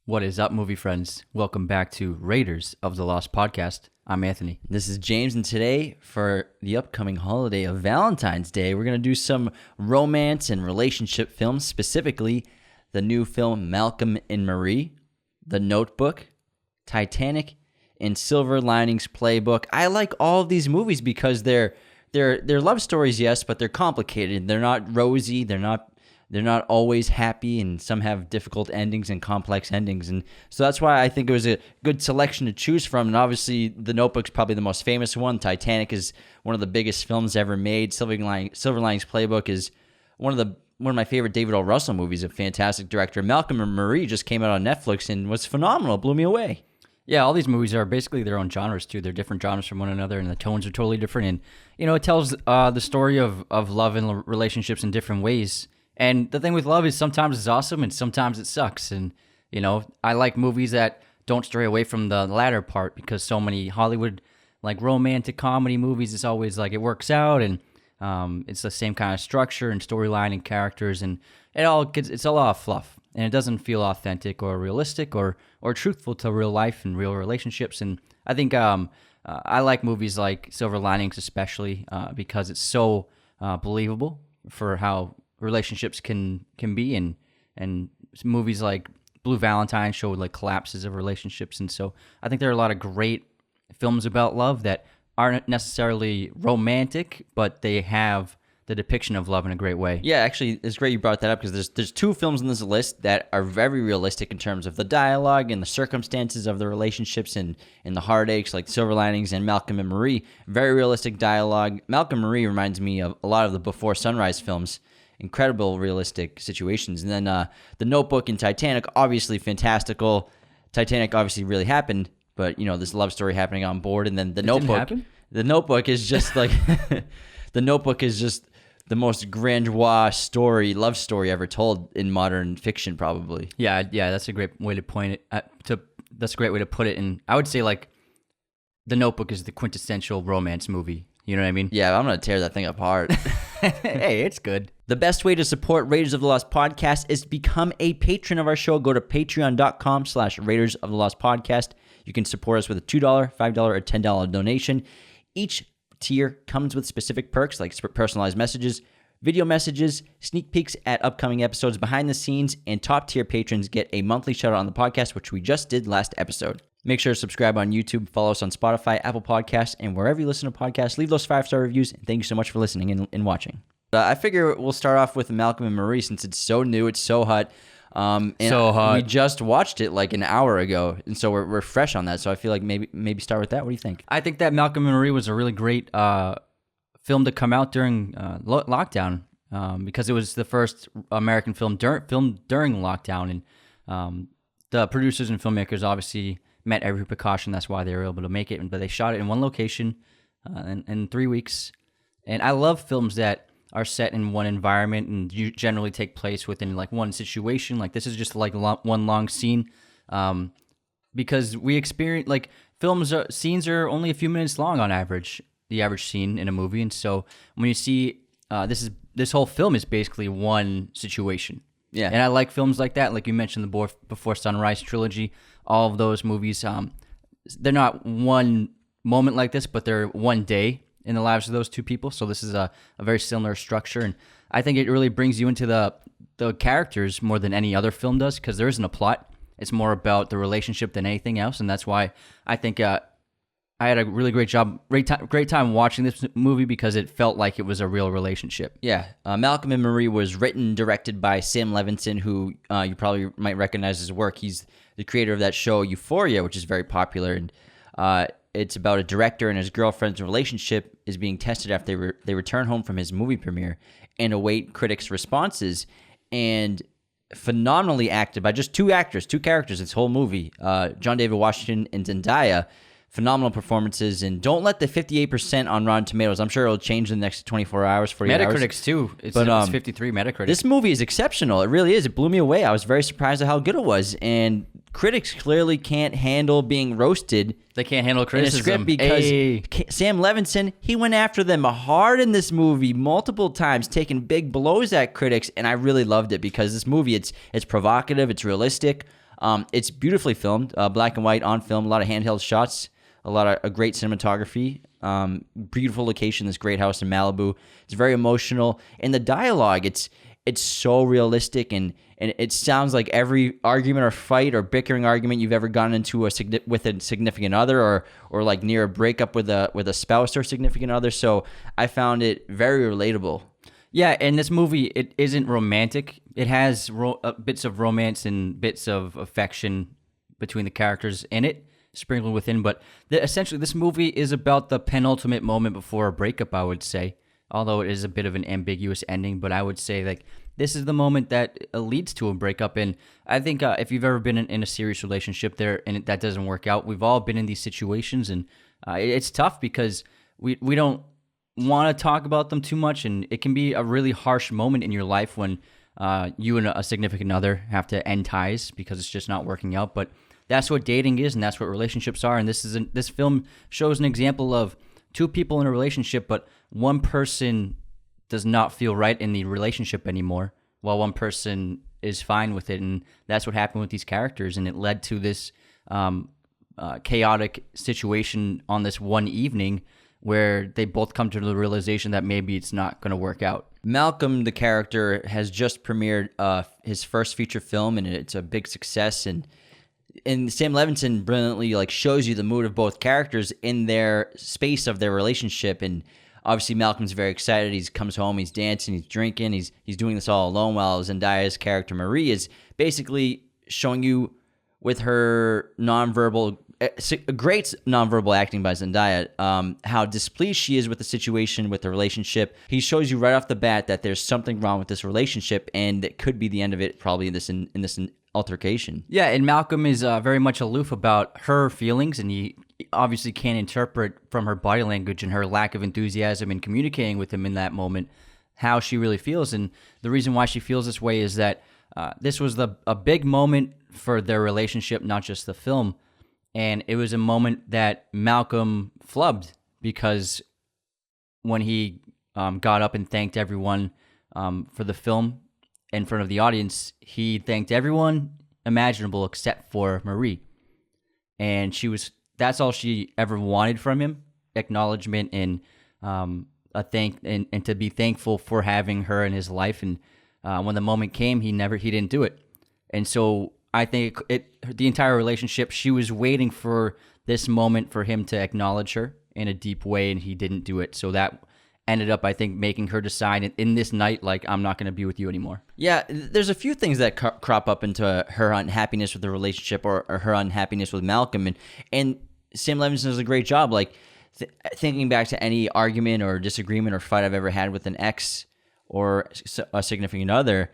What is up, movie friends? Welcome back to Raiders of the Lost podcast. I'm Anthony. This is James, and today, for the upcoming holiday of Valentine's Day, we're going to do some romance and relationship films, specifically the new film Malcolm and Marie, The Notebook, Titanic, and Silver Linings Playbook. I like all of these movies because they're love stories, yes, but they're complicated. They're not rosy. They're not always happy, and some have difficult endings and complex endings. And so that's why I think it was a good selection to choose from. And obviously, The Notebook's probably the most famous one. Titanic is one of the biggest films ever made. Silver Linings Playbook is one of my favorite David O. Russell movies, a fantastic director. Malcolm and Marie just came out on Netflix and was phenomenal. It blew me away. Yeah, all these movies are basically their own genres, too. They're different genres from one another, and the tones are totally different. And, it tells the story of love and relationships in different ways. And the thing with love is sometimes it's awesome and sometimes it sucks. And, I like movies that don't stray away from the latter part, because so many Hollywood, romantic comedy movies, it's always it works out, and it's the same kind of structure and storyline and characters, and it's a lot of fluff. And it doesn't feel authentic or realistic or truthful to real life and real relationships. And I think I like movies like Silver Linings especially because it's so believable for how relationships can be, and movies like Blue Valentine show collapses of relationships. And so I think there are a lot of great films about love that aren't necessarily romantic, but they have the depiction of love in a great way. Yeah, actually, it's great you brought that up, because there's two films on this list that are very realistic in terms of the dialogue and the circumstances of the relationships and the heartaches, like Silver Linings and Malcolm and Marie. Very realistic dialogue. Malcolm and Marie reminds me of a lot of the Before Sunrise films. Incredible realistic situations. And then The Notebook and Titanic, obviously fantastical. Titanic obviously really happened, but this love story happening on board. And then The Notebook is just The Notebook is just the most grandiose love story ever told in modern fiction, probably. Yeah, that's a great way to point it. That's a great way to put it. And I would say The Notebook is the quintessential romance movie. You know what I mean? Yeah, I'm going to tear that thing apart. Hey, it's good. The best way to support Raiders of the Lost podcast is to become a patron of our show. Go to patreon.com/Raiders of the Lost podcast. You can support us with a $2, $5, or $10 donation. Each tier comes with specific perks like personalized messages, video messages, sneak peeks at upcoming episodes behind the scenes, and top tier patrons get a monthly shout out on the podcast, which we just did last episode. Make sure to subscribe on YouTube, follow us on Spotify, Apple Podcasts, and wherever you listen to podcasts. Leave those 5-star reviews, and thank you so much for listening and watching. I figure we'll start off with Malcolm and Marie, since it's so new, it's so hot. We just watched it an hour ago, and so we're fresh on that. So I feel like maybe start with that. What do you think? I think that Malcolm and Marie was a really great film to come out during lockdown, because it was the first American film filmed during lockdown, and the producers and filmmakers obviously met every precaution. That's why they were able to make it. But they shot it in one location in 3 weeks. And I love films that are set in one environment and you generally take place within one situation. This is just one long scene, because we experience scenes are only a few minutes long on average, the average scene in a movie. And so when you see this whole film is basically one situation. Yeah. And I like films like that. Like you mentioned, the Before Sunrise trilogy, all of those movies, they're not one moment like this, but they're one day in the lives of those two people. So this is a very similar structure. And I think it really brings you into the characters more than any other film does, because there isn't a plot. It's more about the relationship than anything else. And that's why I think I had a really great time watching this movie, because it felt like it was a real relationship. Yeah. Malcolm and Marie was written, directed by Sam Levinson, who you probably might recognize his work. He's the creator of that show Euphoria, which is very popular. And it's about a director and his girlfriend's relationship is being tested after they return home from his movie premiere and await critics' responses. And phenomenally acted by just two characters this whole movie, John David Washington and Zendaya. Phenomenal performances, and don't let the 58% on Rotten Tomatoes. I'm sure it'll change in the next 24 hours, 48 hours. Metacritic's too. It's 53 Metacritic. This movie is exceptional. It really is. It blew me away. I was very surprised at how good it was. And critics clearly can't handle being roasted. They can't handle criticism. In a script because Sam Levinson, he went after them hard in this movie multiple times, taking big blows at critics, and I really loved it because this movie, it's provocative, it's realistic. It's beautifully filmed, black and white on film, a lot of handheld shots, a lot of great cinematography, beautiful location, this great house in Malibu. It's very emotional. And the dialogue, it's so realistic, and it sounds like every argument or fight or bickering argument you've ever gotten into with a significant other, or like near a breakup with a spouse or significant other. So I found it very relatable. Yeah, and this movie, it isn't romantic. It has bits of romance and bits of affection between the characters in it, sprinkled within. But essentially, this movie is about the penultimate moment before a breakup, I would say. Although it is a bit of an ambiguous ending, but I would say like this is the moment that leads to a breakup. And I think if you've ever been in a serious relationship there and that doesn't work out, we've all been in these situations, and it's tough because we don't want to talk about them too much, and it can be a really harsh moment in your life when you and a significant other have to end ties because it's just not working out. But that's what dating is, and that's what relationships are. And this film shows an example of two people in a relationship, but one person does not feel right in the relationship anymore, while one person is fine with it. And that's what happened with these characters, and it led to this chaotic situation on this one evening where they both come to the realization that maybe it's not going to work out. Malcolm, the character, has just premiered his first feature film, and it's a big success. And Sam Levinson brilliantly shows you the mood of both characters in their space of their relationship. And obviously, Malcolm's very excited. He comes home, he's dancing, he's drinking, he's doing this all alone, while Zendaya's character Marie is basically showing you with her a great nonverbal acting by Zendaya, how displeased she is with the situation, with the relationship. He shows you right off the bat that there's something wrong with this relationship, and it could be the end of it, probably in this altercation. Yeah, and Malcolm is very much aloof about her feelings, and he obviously can't interpret from her body language and her lack of enthusiasm in communicating with him in that moment how she really feels. And the reason why she feels this way is that this was a big moment for their relationship, not just the film. And it was a moment that Malcolm flubbed, because when he got up and thanked everyone for the film in front of the audience, he thanked everyone imaginable except for Marie. And that's all she ever wanted from him, acknowledgement and and to be thankful for having her in his life. And when the moment came, he didn't do it. And so I think the entire relationship, she was waiting for this moment for him to acknowledge her in a deep way, and he didn't do it. So that ended up, I think, making her decide in this night, I'm not going to be with you anymore. Yeah, there's a few things that crop up into her unhappiness with the relationship, or her unhappiness with Malcolm, and Sam Levinson does a great job. Thinking back to any argument or disagreement or fight I've ever had with an ex or a significant other,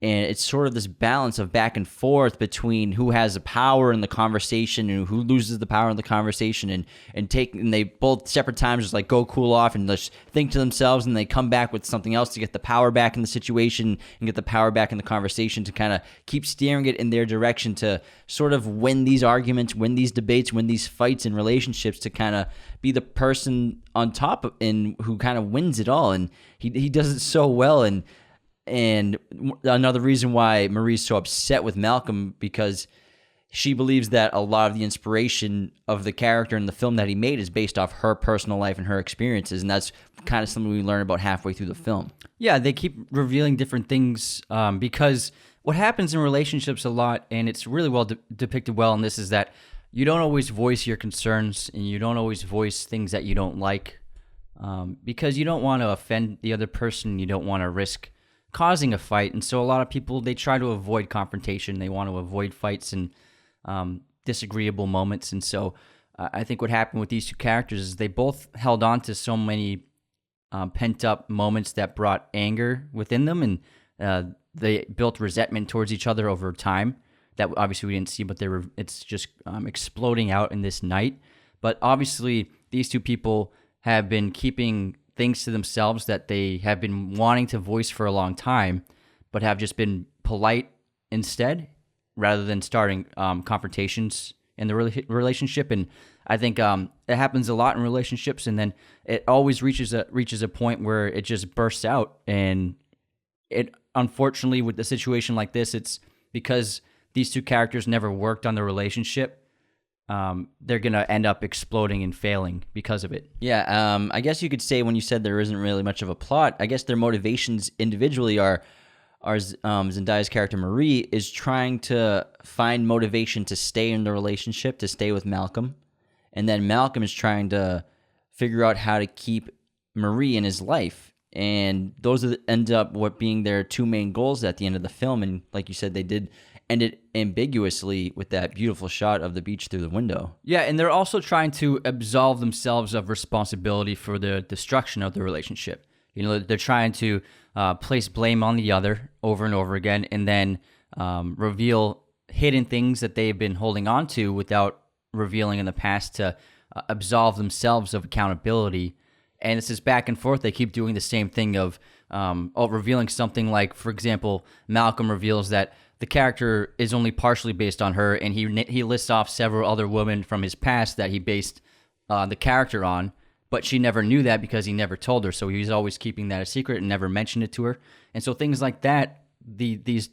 and it's sort of this balance of back and forth between who has the power in the conversation and who loses the power in the conversation, and they both separate times just go cool off and just think to themselves, and they come back with something else to get the power back in the situation and get the power back in the conversation to kind of keep steering it in their direction to sort of win these arguments, win these debates, win these fights in relationships, to kind of be the person on top and who kind of wins it all. And he does it so well. And another reason why Marie's so upset with Malcolm, because she believes that a lot of the inspiration of the character in the film that he made is based off her personal life and her experiences. And that's kind of something we learn about halfway through the film. Yeah, they keep revealing different things because what happens in relationships a lot, and it's really well depicted well in this, is that you don't always voice your concerns, and you don't always voice things that you don't like because you don't want to offend the other person. You don't want to risk causing a fight. And so a lot of people, they try to avoid confrontation. They want to avoid fights and disagreeable moments. And so I think what happened with these two characters is they both held on to so many pent up moments that brought anger within them, and they built resentment towards each other over time that obviously we didn't see, but it's just exploding out in this night. But obviously these two people have been keeping things to themselves that they have been wanting to voice for a long time, but have just been polite instead, rather than starting confrontations in the relationship. And I think it happens a lot in relationships, and then it always reaches a point where it just bursts out. And it, unfortunately, with a situation like this, it's because these two characters never worked on the relationship, they're going to end up exploding and failing because of it. Yeah, I guess you could say when you said there isn't really much of a plot, I guess their motivations individually are Zendaya's character Marie is trying to find motivation to stay in the relationship, to stay with Malcolm. And then Malcolm is trying to figure out how to keep Marie in his life. And those end up what being their two main goals at the end of the film. And like you said, they did end it ambiguously with that beautiful shot of the beach through the window. Yeah, and they're also trying to absolve themselves of responsibility for the destruction of the relationship. You know, they're trying to place blame on the other over and over again, and then reveal hidden things that they've been holding on to without revealing in the past to absolve themselves of accountability. And it's this back and forth. They keep doing the same thing of revealing something like, for example, Malcolm reveals that the character is only partially based on her, and he lists off several other women from his past that he based the character on, but she never knew that because he never told her. So he was always keeping that a secret and never mentioned it to her. And so things like that, these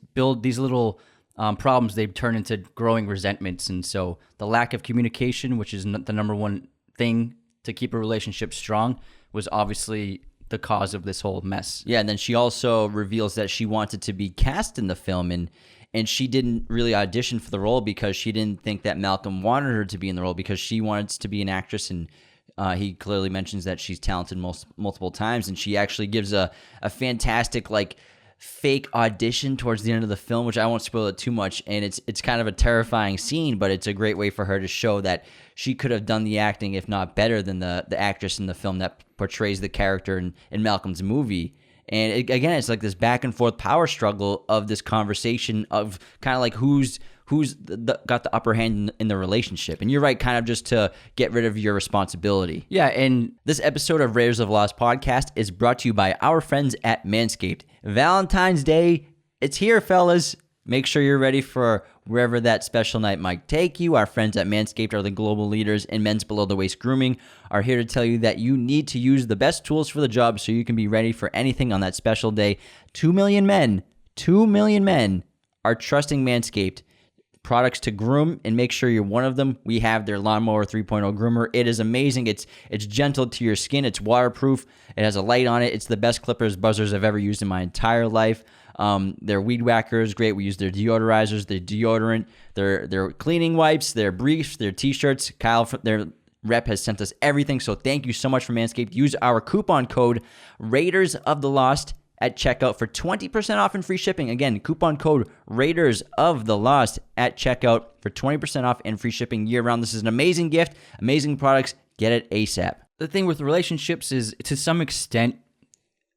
little problems, they turn into growing resentments. And so the lack of communication, which is the number one thing to keep a relationship strong, was obviously the cause of this whole mess. Yeah, and then she also reveals that she wanted to be cast in the film, and she didn't really audition for the role because she didn't think that Malcolm wanted her to be in the role, because she wanted to be an actress, and he clearly mentions that she's talented multiple times, and she actually gives a fantastic fake audition towards the end of the film, which I won't spoil it too much, and it's kind of a terrifying scene, but it's a great way for her to show that she could have done the acting, if not better than the actress in the film that portrays the character in Malcolm's movie. And again, it's like this back and forth power struggle of this conversation of kind of like who's got the upper hand in the relationship. And you're right, kind of just to get rid of your responsibility. Yeah, and this episode of Raiders of the Lost podcast is brought to you by our friends at Manscaped. Valentine's Day, it's here, fellas. Make sure you're ready for wherever that special night might take you. Our friends at Manscaped are the global leaders in men's below-the-waist grooming, are here to tell you that you need to use the best tools for the job so you can be ready for anything on that special day. 2 million men are trusting Manscaped products to groom, and make sure you're one of them. We have their Lawnmower 3.0 groomer. It is amazing. It's gentle to your skin. It's waterproof. It has a light on it. It's the best clippers, buzzers I've ever used in my entire life. Their weed whacker is great. We use their deodorizers, their deodorant, their cleaning wipes, their briefs, their t-shirts. Kyle, their rep, has sent us everything. So thank you so much for Manscaped. Use our coupon code Raiders of the Lost at checkout for 20% off and free shipping. Again, coupon code Raiders of the Lost at checkout for 20% off and free shipping year round. This is an amazing gift, amazing products. Get it ASAP. The thing with relationships is, to some extent,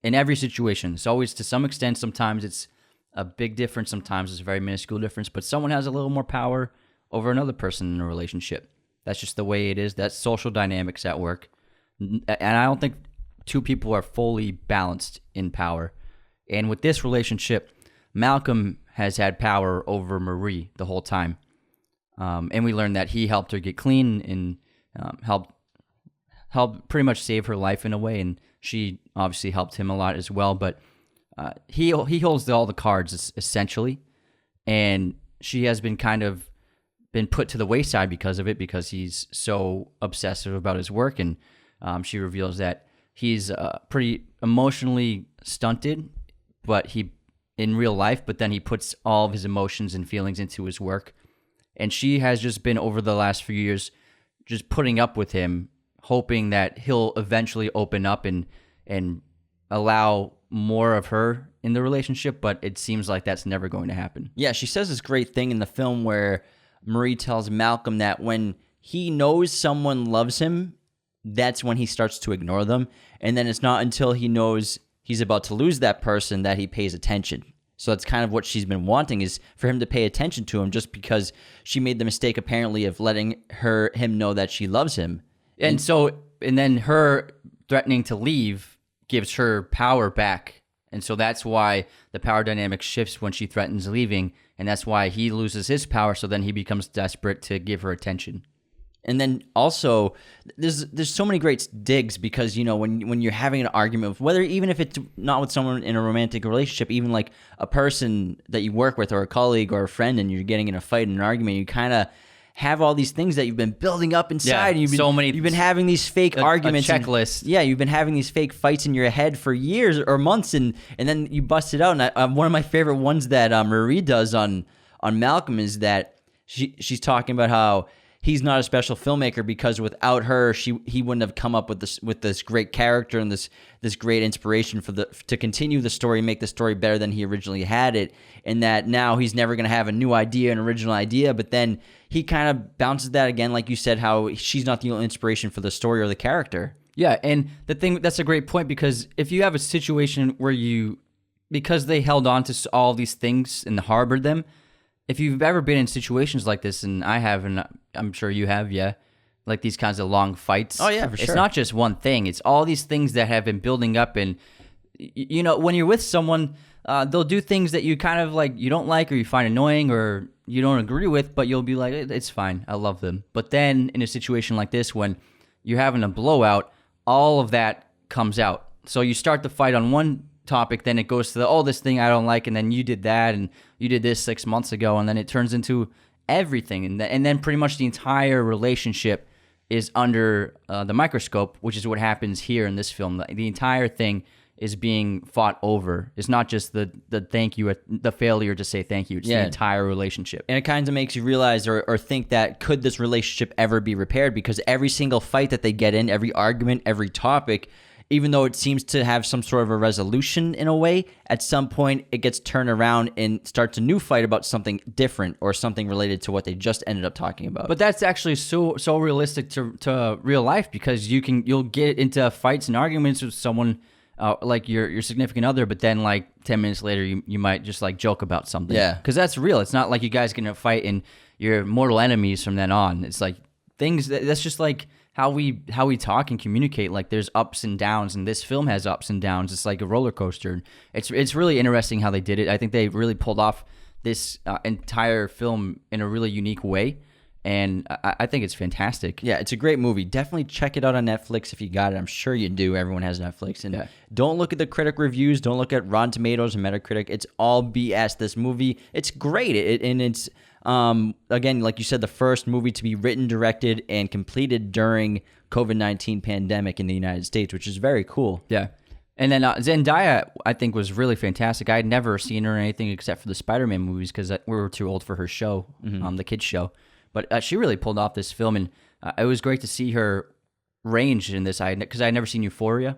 in every situation, it's always to some extent. Sometimes it's a big difference, sometimes it's a very minuscule difference, but someone has a little more power over another person in a relationship. That's just the way it is. That's social dynamics at work. And I don't think two people are fully balanced in power. And with this relationship, Malcolm has had power over Marie the whole time. And we learned that he helped her get clean and helped pretty much save her life in a way. And she obviously helped him a lot as well. But he holds all the cards, essentially. And she has been put to the wayside because of it, because he's so obsessive about his work. And she reveals that he's pretty emotionally stunted, but he in real life, but then he puts all of his emotions and feelings into his work. And she has just been, over the last few years, just putting up with him, hoping that he'll eventually open up and allow more of her in the relationship, but it seems like that's never going to happen. Yeah, she says this great thing in the film where Marie tells Malcolm that when he knows someone loves him, that's when he starts to ignore them. And then it's not until he knows he's about to lose that person that he pays attention. So that's kind of what she's been wanting, is for him to pay attention to him, just because she made the mistake apparently of letting him know that she loves him. And then her threatening to leave gives her power back. And so that's why the power dynamic shifts when she threatens leaving. And that's why he loses his power. So then he becomes desperate to give her attention. And then also, there's so many great digs because, you know, when you're having an argument with, whether even if it's not with someone in a romantic relationship, even like a person that you work with or a colleague or a friend, and you're getting in a fight and an argument, you kind of have all these things that you've been building up inside. And you've been having these fake arguments. A checklist. You've been having these fake fights in your head for years or months, and then you bust it out. And one of my favorite ones that Marie does on Malcolm is that she's talking about how he's not a special filmmaker because without her, he wouldn't have come up with this great character and this great inspiration to continue the story, make the story better than he originally had it, and that now he's never going to have a new idea, an original idea. But then he kind of bounces that again, like you said, how she's not the only inspiration for the story or the character. Yeah, and that's a great point, because if you have a situation where because they held on to all these things and harbored them, if you've ever been in situations like this, and I have, and I'm sure you have, like these kinds of long fights. Oh, yeah, for sure. It's not just one thing. It's all these things that have been building up. And, you know, when you're with someone, they'll do things that you kind of like, you don't like, or you find annoying, or you don't agree with, but you'll be like, it's fine. I love them. But then in a situation like this, when you're having a blowout, all of that comes out. So you start the fight on one topic, then it goes to this thing I don't like, and then you did that, and you did this 6 months ago, and then it turns into everything, and then pretty much the entire relationship is under the microscope, which is what happens here in this film. The entire thing is being fought over. It's not just the thank you, the failure to say thank you. It's the entire relationship. And it kind of makes you realize or think that could this relationship ever be repaired? Because every single fight that they get in, every argument, every topic, even though it seems to have some sort of a resolution in a way, at some point it gets turned around and starts a new fight about something different or something related to what they just ended up talking about. But that's actually so realistic to real life, because you'll get into fights and arguments with someone like your significant other, but then like 10 minutes later you might just like joke about something. Yeah. Because that's real. It's not like you guys get in a fight and you're mortal enemies from then on. It's like that's just like how we talk and communicate. Like there's ups and downs, and this film has ups and downs. It's like a roller coaster. It's really interesting how they did it. I think they really pulled off this entire film in a really unique way, and I think it's fantastic. Yeah, it's a great movie. Definitely check it out on Netflix if you got it. I'm sure you do. Everyone has Netflix. And don't look at the critic reviews. Don't look at Rotten Tomatoes and Metacritic. It's all BS. This movie, it's great. And it's again, like you said, the first movie to be written, directed, and completed during COVID-19 pandemic in the United States, which is very cool. Yeah. And then Zendaya, I think, was really fantastic. I had never seen her in anything except for the Spider-Man movies, because we were too old for her show, the kids show. But she really pulled off this film, and it was great to see her range in this. Because I had never seen Euphoria,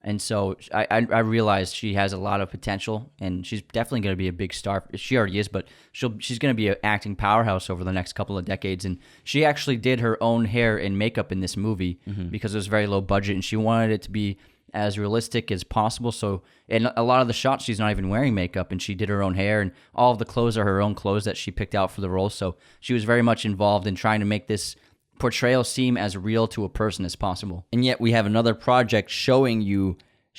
and so I realized she has a lot of potential, and she's definitely going to be a big star. She already is, but she's going to be an acting powerhouse over the next couple of decades. And she actually did her own hair and makeup in this movie because it was very low budget, and she wanted it to be as realistic as possible. So in a lot of the shots, she's not even wearing makeup, and she did her own hair, and all of the clothes are her own clothes that she picked out for the role. So she was very much involved in trying to make this portrayal seem as real to a person as possible. And yet we have another project showing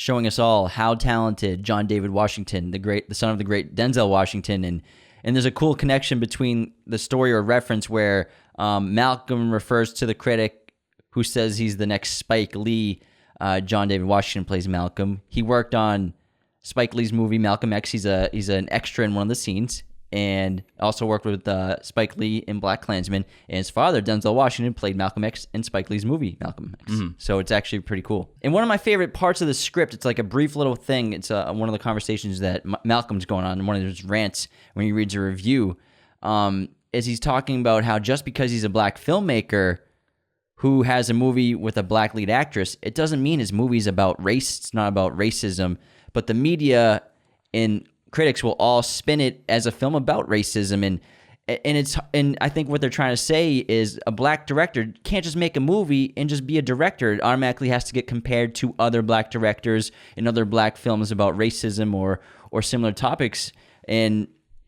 us all how talented John David Washington, the son of the great Denzel Washington, and there's a cool connection between the story or reference where Malcolm refers to the critic who says he's the next Spike Lee. John David Washington plays Malcolm. He worked on Spike Lee's movie Malcolm X. He's an extra in one of the scenes, and also worked with Spike Lee in BlacKkKlansman. And his father, Denzel Washington, played Malcolm X in Spike Lee's movie Malcolm X. So it's actually pretty cool. And one of my favorite parts of the script, it's like a brief little thing. It's one of the conversations that Malcolm's going on in one of his rants when he reads a review, is he's talking about how just because he's a black filmmaker who has a movie with a black lead actress, it doesn't mean his movie's about race. It's not about racism. But the media and critics will all spin it as a film about racism, and I think what they're trying to say is a black director can't just make a movie and just be a director. It automatically has to get compared to other black directors and other black films about racism or similar topics. And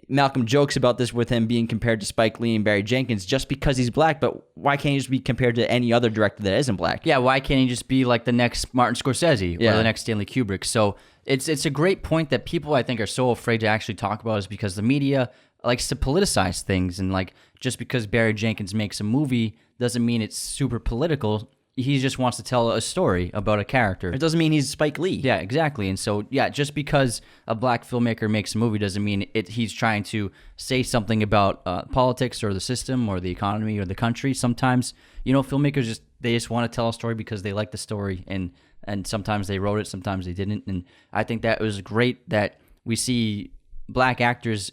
Malcolm jokes about this with him being compared to Spike Lee and Barry Jenkins just because he's black, but why can't he just be compared to any other director that isn't black? Yeah, why can't he just be like the next Martin Scorsese or the next Stanley Kubrick? So it's a great point that people, I think, are so afraid to actually talk about, is because the media likes to politicize things, and like just because Barry Jenkins makes a movie doesn't mean it's super political. He just wants to tell a story about a character. It doesn't mean he's Spike Lee. Yeah, exactly. And so, yeah, just because a black filmmaker makes a movie doesn't mean he's trying to say something about politics or the system or the economy or the country. Sometimes, filmmakers they just want to tell a story because they like the story, and sometimes they wrote it, sometimes they didn't. And I think that it was great that we see black actors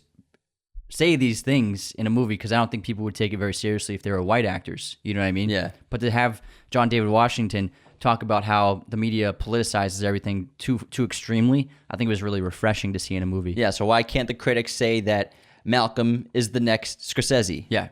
say these things in a movie, because I don't think people would take it very seriously if they were white actors. You know what I mean? Yeah. But to have John David Washington talk about how the media politicizes everything too extremely, I think it was really refreshing to see in a movie. Yeah, so why can't the critics say that Malcolm is the next Scorsese? Yeah,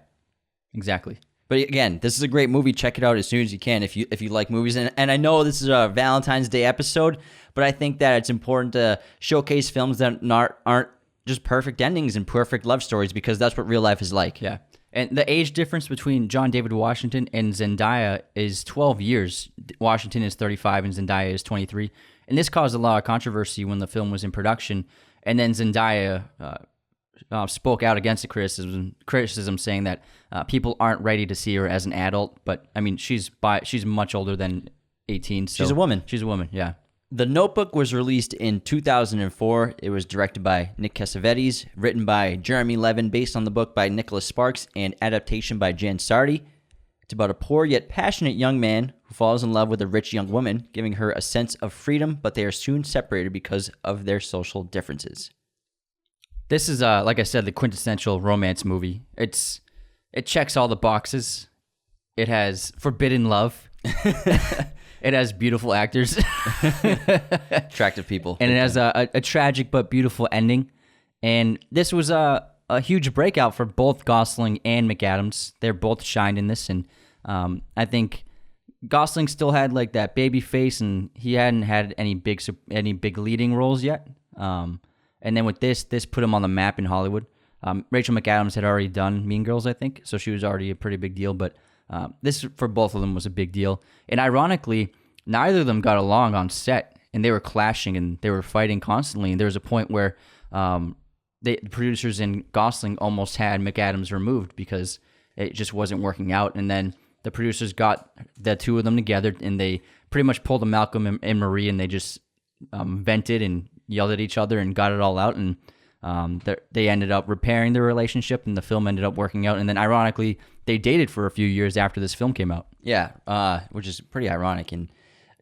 exactly. But again, this is a great movie. Check it out as soon as you can if you like movies. And I know this is a Valentine's Day episode, but I think that it's important to showcase films that aren't just perfect endings and perfect love stories, because that's what real life is like. Yeah. And the age difference between John David Washington and Zendaya is 12 years. Washington is 35 and Zendaya is 23. And this caused a lot of controversy when the film was in production. And then Zendaya spoke out against the criticism, saying that people aren't ready to see her as an adult. But I mean, she's much older than 18. So she's a woman. She's a woman, yeah. The Notebook was released in 2004. It was directed by Nick Cassavetes, written by Jeremy Levin, based on the book by Nicholas Sparks, and adaptation by Jan Sardi. It's about a poor yet passionate young man who falls in love with a rich young woman, giving her a sense of freedom, but they are soon separated because of their social differences. This is, like I said, the quintessential romance movie. It checks all the boxes. It has forbidden love. It has beautiful actors. Attractive people. And it has a tragic but beautiful ending. And this was a huge breakout for both Gosling and McAdams. They're both shined in this. And I think Gosling still had like that baby face, and he hadn't had any big leading roles yet. And then with this put him on the map in Hollywood. Rachel McAdams had already done Mean Girls, I think. So she was already a pretty big deal. But this, for both of them, was a big deal. And ironically, neither of them got along on set, and they were clashing and they were fighting constantly. And there was a point where the producers in Gosling almost had McAdams removed because it just wasn't working out. And then the producers got the two of them together, and they pretty much pulled a Malcolm and Marie, and they just vented and yelled at each other and got it all out. And they ended up repairing their relationship, and the film ended up working out. And then ironically, they dated for a few years after this film came out. Yeah, which is pretty ironic. And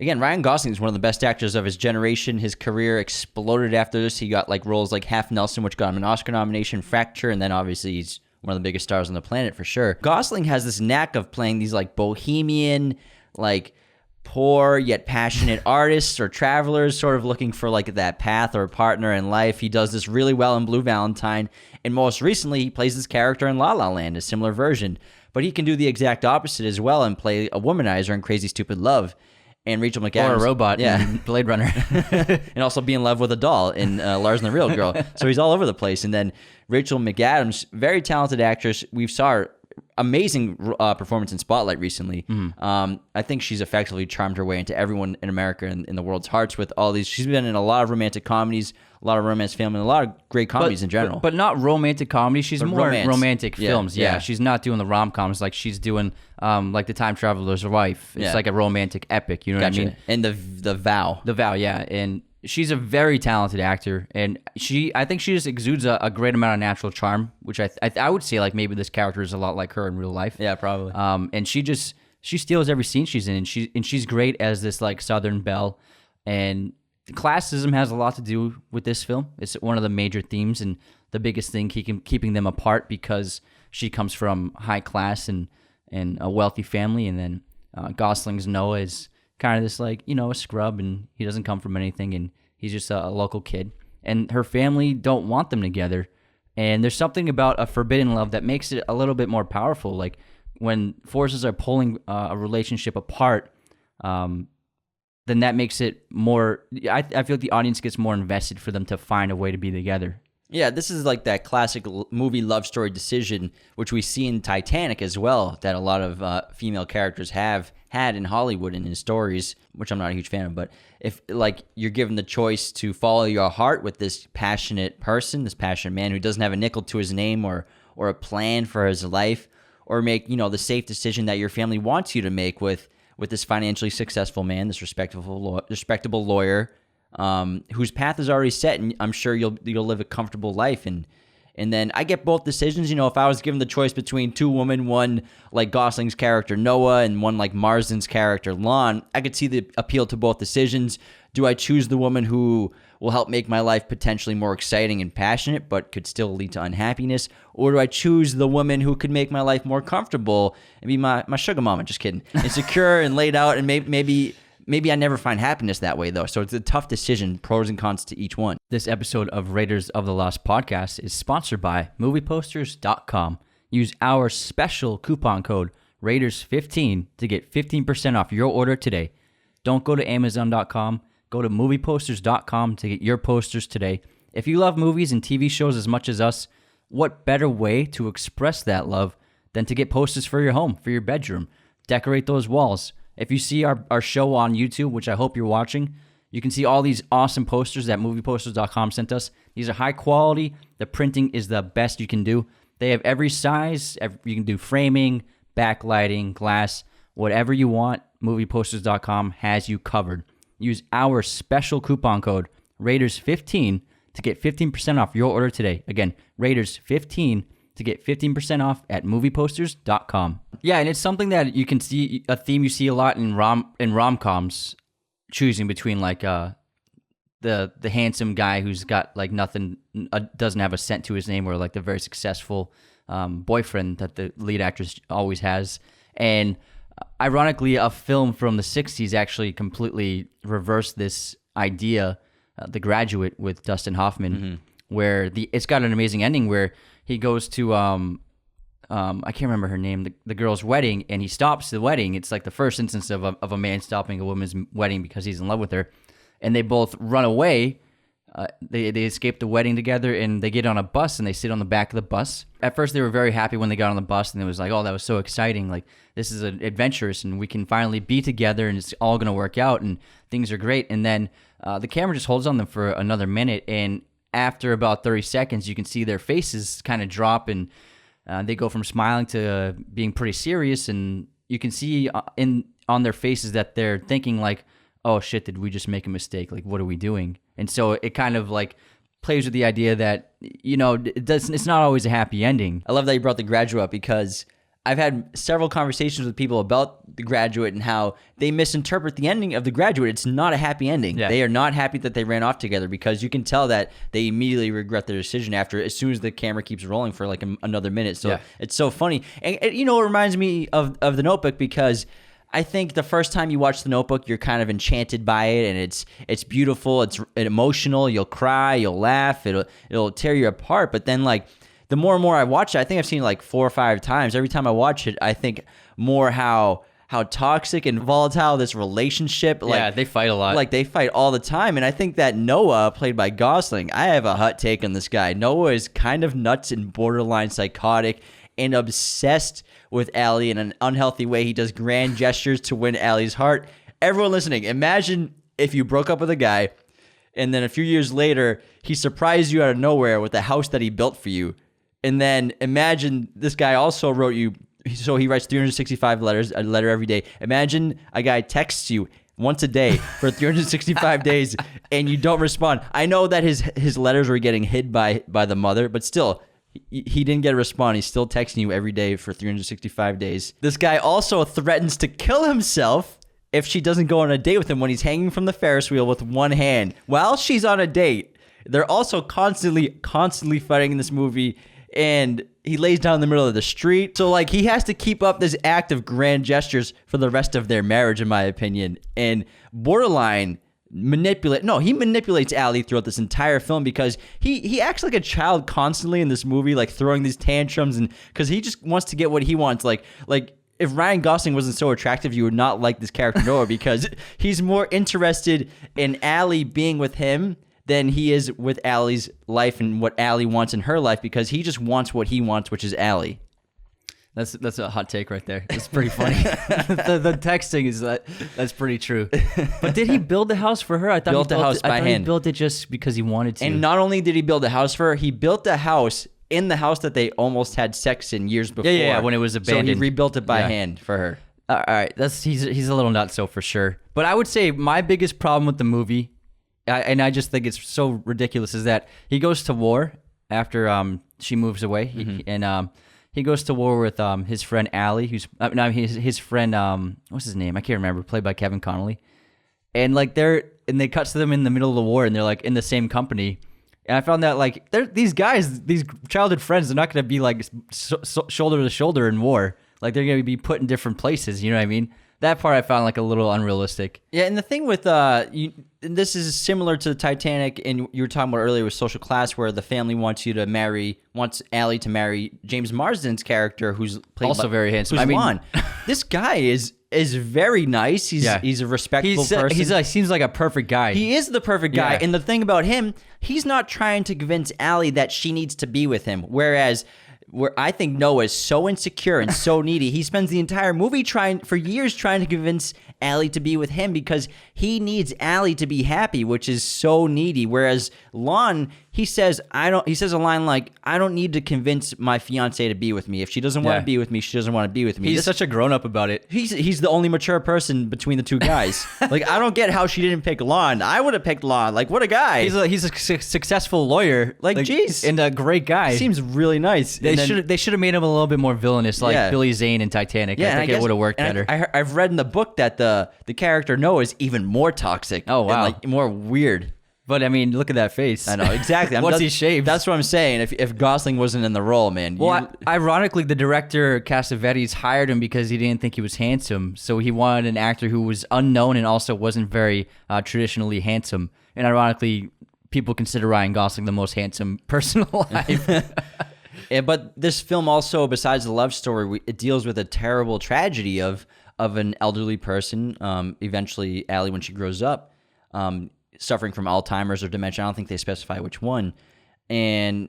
again, Ryan Gosling is one of the best actors of his generation. His career exploded after this. He got like roles like Half Nelson, which got him an Oscar nomination, Fracture, and then obviously he's one of the biggest stars on the planet for sure. Gosling has this knack of playing these like bohemian, like poor yet passionate artists or travelers, sort of looking for like that path or partner in life. He does this really well in Blue Valentine, and most recently he plays this character in La La Land, a similar version. But he can do the exact opposite as well and play a womanizer in Crazy Stupid Love. And Rachel McAdams, or a robot in Blade Runner. And also be in love with a doll in Lars and the Real Girl. So he's all over the place. And then Rachel McAdams, very talented actress. We saw her amazing performance in Spotlight recently. I think she's effectively charmed her way into everyone in America and in the world's hearts with all these. She's been in a lot of romantic comedies, a lot of romance film, and a lot of great comedies in general. But not romantic comedy. She's more romantic films. Yeah. She's not doing the rom-coms like she's doing like The Time Traveler's Wife. It's like a romantic epic. You know what I mean? And the Vow. The Vow, yeah. And she's a very talented actor, and I think she just exudes a great amount of natural charm, which I would say like maybe this character is a lot like her in real life. Yeah, probably. And she steals every scene she's in, and she's great as this like Southern belle. And classism has a lot to do with this film. It's one of the major themes and the biggest thing keeping them apart, because she comes from high class and a wealthy family, and then Gosling's Noah is kind of this like, a scrub, and he doesn't come from anything, and he's just a local kid. And her family don't want them together. And there's something about a forbidden love that makes it a little bit more powerful. Like when forces are pulling a relationship apart, then that makes it more, I feel like the audience gets more invested for them to find a way to be together. Yeah, this is like that classic movie love story decision, which we see in Titanic as well, that a lot of female characters have had in Hollywood and in stories, which I'm not a huge fan of. But if like you're given the choice to follow your heart with this passionate person, this passionate man who doesn't have a nickel to his name or a plan for his life, or make, you know, the safe decision that your family wants you to make with this financially successful man, this respectable lawyer, whose path is already set, and I'm sure you'll live a comfortable life. And then I get both decisions. You know, if I was given the choice between two women, one like Gosling's character Noah and one like Marsden's character Lon, I could see the appeal to both decisions. Do I choose the woman who will help make my life potentially more exciting and passionate, but could still lead to unhappiness? Or do I choose the woman who could make my life more comfortable and be my sugar mama? Just kidding. Insecure and laid out, and maybe I never find happiness that way, though. So it's a tough decision, pros and cons to each one. This episode of Raiders of the Lost podcast is sponsored by movieposters.com. Use our special coupon code Raiders15 to get 15% off your order today. Don't go to Amazon.com. Go to movieposters.com to get your posters today. If you love movies and TV shows as much as us, what better way to express that love than to get posters for your home, for your bedroom? Decorate those walls. If you see our show on YouTube, which I hope you're watching, you can see all these awesome posters that movieposters.com sent us. These are high quality. The printing is the best you can do. They have every size. You can do framing, backlighting, glass, whatever you want. Movieposters.com has you covered. Use our special coupon code Raiders15 to get 15% off your order today. Again, Raiders15 to get 15% off at movieposters.com. Yeah, and it's something that you can see, a theme you see a lot in rom-coms, choosing between like the handsome guy who's got like nothing, doesn't have a cent to his name, or like the very successful boyfriend that the lead actress always has. And ironically, a film from the 60s actually completely reversed this idea, The Graduate with Dustin Hoffman, where it's got an amazing ending where he goes to I can't remember her name, the girl's wedding, and he stops the wedding. It's like the first instance of a man stopping a woman's wedding because he's in love with her, and they both run away. They escape the wedding together, and they get on a bus, and they sit on the back of the bus. At first, they were very happy when they got on the bus, and it was like, oh, that was so exciting. Like, this is adventurous, and we can finally be together, and it's all going to work out, and things are great. And then the camera just holds on them for another minute, and after about 30 seconds, you can see their faces kind of drop, and they go from smiling to being pretty serious, and you can see on their faces that they're thinking like, oh shit, did we just make a mistake? Like, what are we doing? And so it kind of like plays with the idea that, you know, it's not always a happy ending. I love that you brought The Graduate up, because I've had several conversations with people about The Graduate and how they misinterpret the ending of The Graduate. It's not a happy ending. Yeah. They are not happy that they ran off together, because you can tell that they immediately regret their decision as soon as the camera keeps rolling for like another minute. So It's so funny. And you know, it reminds me of The Notebook, because I think the first time you watch The Notebook, you're kind of enchanted by it, and it's beautiful, it's emotional, you'll cry, you'll laugh, it'll tear you apart. But then like the more and more I watch it, I think I've seen it like 4 or 5 times. Every time I watch it, I think more how toxic and volatile this relationship. Like, yeah, they fight a lot. Like, they fight all the time. And I think that Noah, played by Gosling, I have a hot take on this guy. Noah is kind of nuts and borderline psychotic and obsessed with Allie in an unhealthy way. He does grand gestures to win Allie's heart. Everyone listening, imagine if you broke up with a guy, and then a few years later, he surprised you out of nowhere with a house that he built for you. And then imagine this guy also wrote you, so he writes 365 letters, a letter every day. Imagine a guy texts you once a day for 365 days, and you don't respond. I know that his letters were getting hid by the mother, but still, he didn't get a response. He's still texting you every day for 365 days. This guy also threatens to kill himself if she doesn't go on a date with him when he's hanging from the Ferris wheel with one hand while she's on a date. They're also constantly fighting in this movie, and he lays down in the middle of the street. So like, he has to keep up this act of grand gestures for the rest of their marriage, in my opinion. And borderline he manipulates Allie throughout this entire film, because he acts like a child constantly in this movie, like throwing these tantrums, and because he just wants to get what he wants. Like if Ryan Gosling wasn't so attractive, you would not like this character Noah, because he's more interested in Allie being with him than he is with Allie's life and what Allie wants in her life, because he just wants what he wants, which is Allie. That's a hot take right there. It's pretty funny. the texting is that's pretty true. But did he build the house for her? I thought Built the house by hand. He built it just because he wanted to. And not only did he build a house for her, he built the house in the house that they almost had sex in years before. Yeah, when it was abandoned. So he rebuilt it by hand for her. All right, he's a little nutso for sure. But I would say my biggest problem with the movie, and I just think it's so ridiculous, is that he goes to war after she moves away, he goes to war with his friend Allie, who's his friend what's his name? I can't remember. Played by Kevin Connolly, and like they cut to them in the middle of the war, and they're like in the same company. And I found that like these guys, these childhood friends, they're not going to be like shoulder to shoulder in war. Like they're going to be put in different places. You know what I mean? That part I found like a little unrealistic. Yeah, and the thing with this is similar to the Titanic, and you were talking about earlier with Social Class, where the family wants Allie to marry James Marsden's character, who's played also very handsome. Who's Lon. This guy is very nice. He's a respectable person. He seems like a perfect guy. He is the perfect guy. And the thing about him, he's not trying to convince Allie that she needs to be with him. Whereas I think Noah is so insecure and so needy. He spends the entire movie for years trying to convince Allie to be with him because he needs Allie to be happy, which is so needy. Whereas Lon, he says a line like, I don't need to convince my fiance to be with me. If she doesn't want to be with me, she doesn't want to be with me. He's such a grown-up about it. He's the only mature person between the two guys. Like, I don't get how she didn't pick Lon. I would have picked Lon. Like, what a guy. He's a successful lawyer. Like, jeez. And a great guy. Seems really nice. They should have made him a little bit more villainous, like Billy Zane in Titanic. I think it would have worked better. I've read in the book that the character Noah is even more toxic. Oh, wow. And like more weird. But I mean, look at that face. I know, exactly. Once he shaved. That's what I'm saying. If Gosling wasn't in the role, man. Well, ironically, the director Cassavetes hired him because he didn't think he was handsome. So he wanted an actor who was unknown and also wasn't very traditionally handsome. And ironically, people consider Ryan Gosling the most handsome person alive. Yeah, but this film also, besides the love story, it deals with a terrible tragedy of an elderly person, eventually Allie, when she grows up, suffering from Alzheimer's or dementia. I don't think they specify which one. And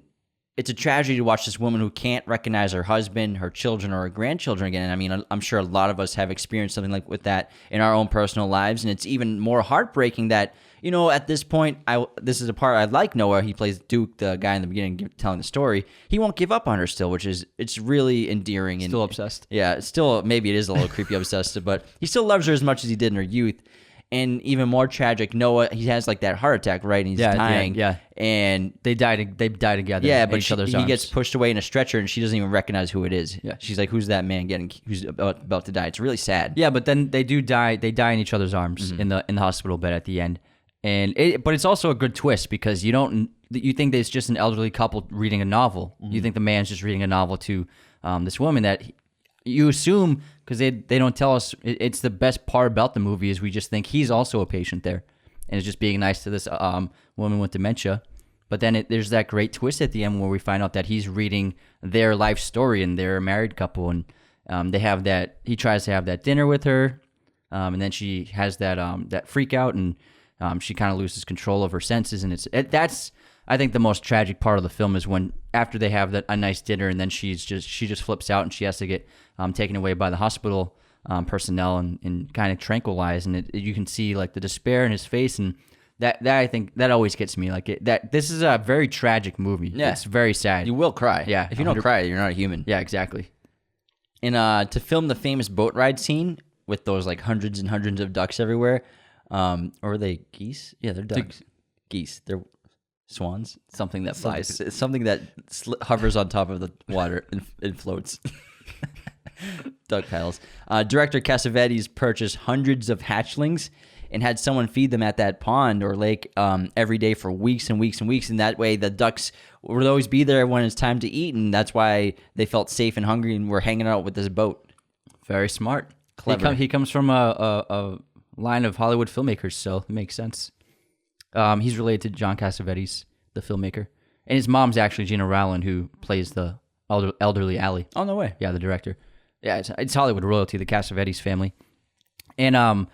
it's a tragedy to watch this woman who can't recognize her husband, her children, or her grandchildren again. And I mean, I'm sure a lot of us have experienced something like with that in our own personal lives. And it's even more heartbreaking that, you know, at this point, this is a part I like Noah. He plays Duke, the guy in the beginning telling the story. He won't give up on her still, it's really endearing. Still obsessed. Yeah, maybe it is a little creepy obsessed, but he still loves her as much as he did in her youth. And even more tragic, Noah, he has like that heart attack, right? And he's dying. Yeah. And they die together. Yeah, but he gets pushed away in a stretcher, and she doesn't even recognize who it is. Yeah. She's like, "Who's that man who's about to die?" It's really sad. Yeah, but then they do die. They die in each other's arms in the hospital bed at the end. But it's also a good twist because you think that it's just an elderly couple reading a novel. You think the man's just reading a novel to this woman that you assume, because they don't tell us. It's the best part about the movie is we just think he's also a patient there, and is just being nice to this woman with dementia. But then there's that great twist at the end where we find out that he's reading their life story, and they're a married couple, and they have that. He tries to have that dinner with her, and then she has that freak out, and she kind of loses control of her senses, and that's I think the most tragic part of the film is when after they have a nice dinner, and then she just flips out, and she has to get taken away by the hospital personnel and kind of tranquilized, and you can see like the despair in his face, and that I think that always gets me. Like that this is a very tragic movie. Yeah. It's very sad. You will cry. Yeah, if you don't cry, you're not a human. Yeah, exactly. And to film the famous boat ride scene with those like hundreds and hundreds of ducks everywhere, or are they geese? Yeah, they're ducks. Geese. They're swans. Something that flies. Something that hovers on top of the water and floats. Ductiles. Director Cassavetes purchased hundreds of hatchlings and had someone feed them at that pond or lake every day for weeks and weeks and weeks. And that way the ducks would always be there when it's time to eat. And that's why they felt safe and hungry and were hanging out with this boat. Very smart. Clever. He comes from a line of Hollywood filmmakers, so it makes sense. He's related to John Cassavetes, the filmmaker. And his mom's actually Gina Rowland, who plays the elderly Allie. Oh, no way. Yeah, the director. Yeah, it's Hollywood royalty, the Cassavetes family. And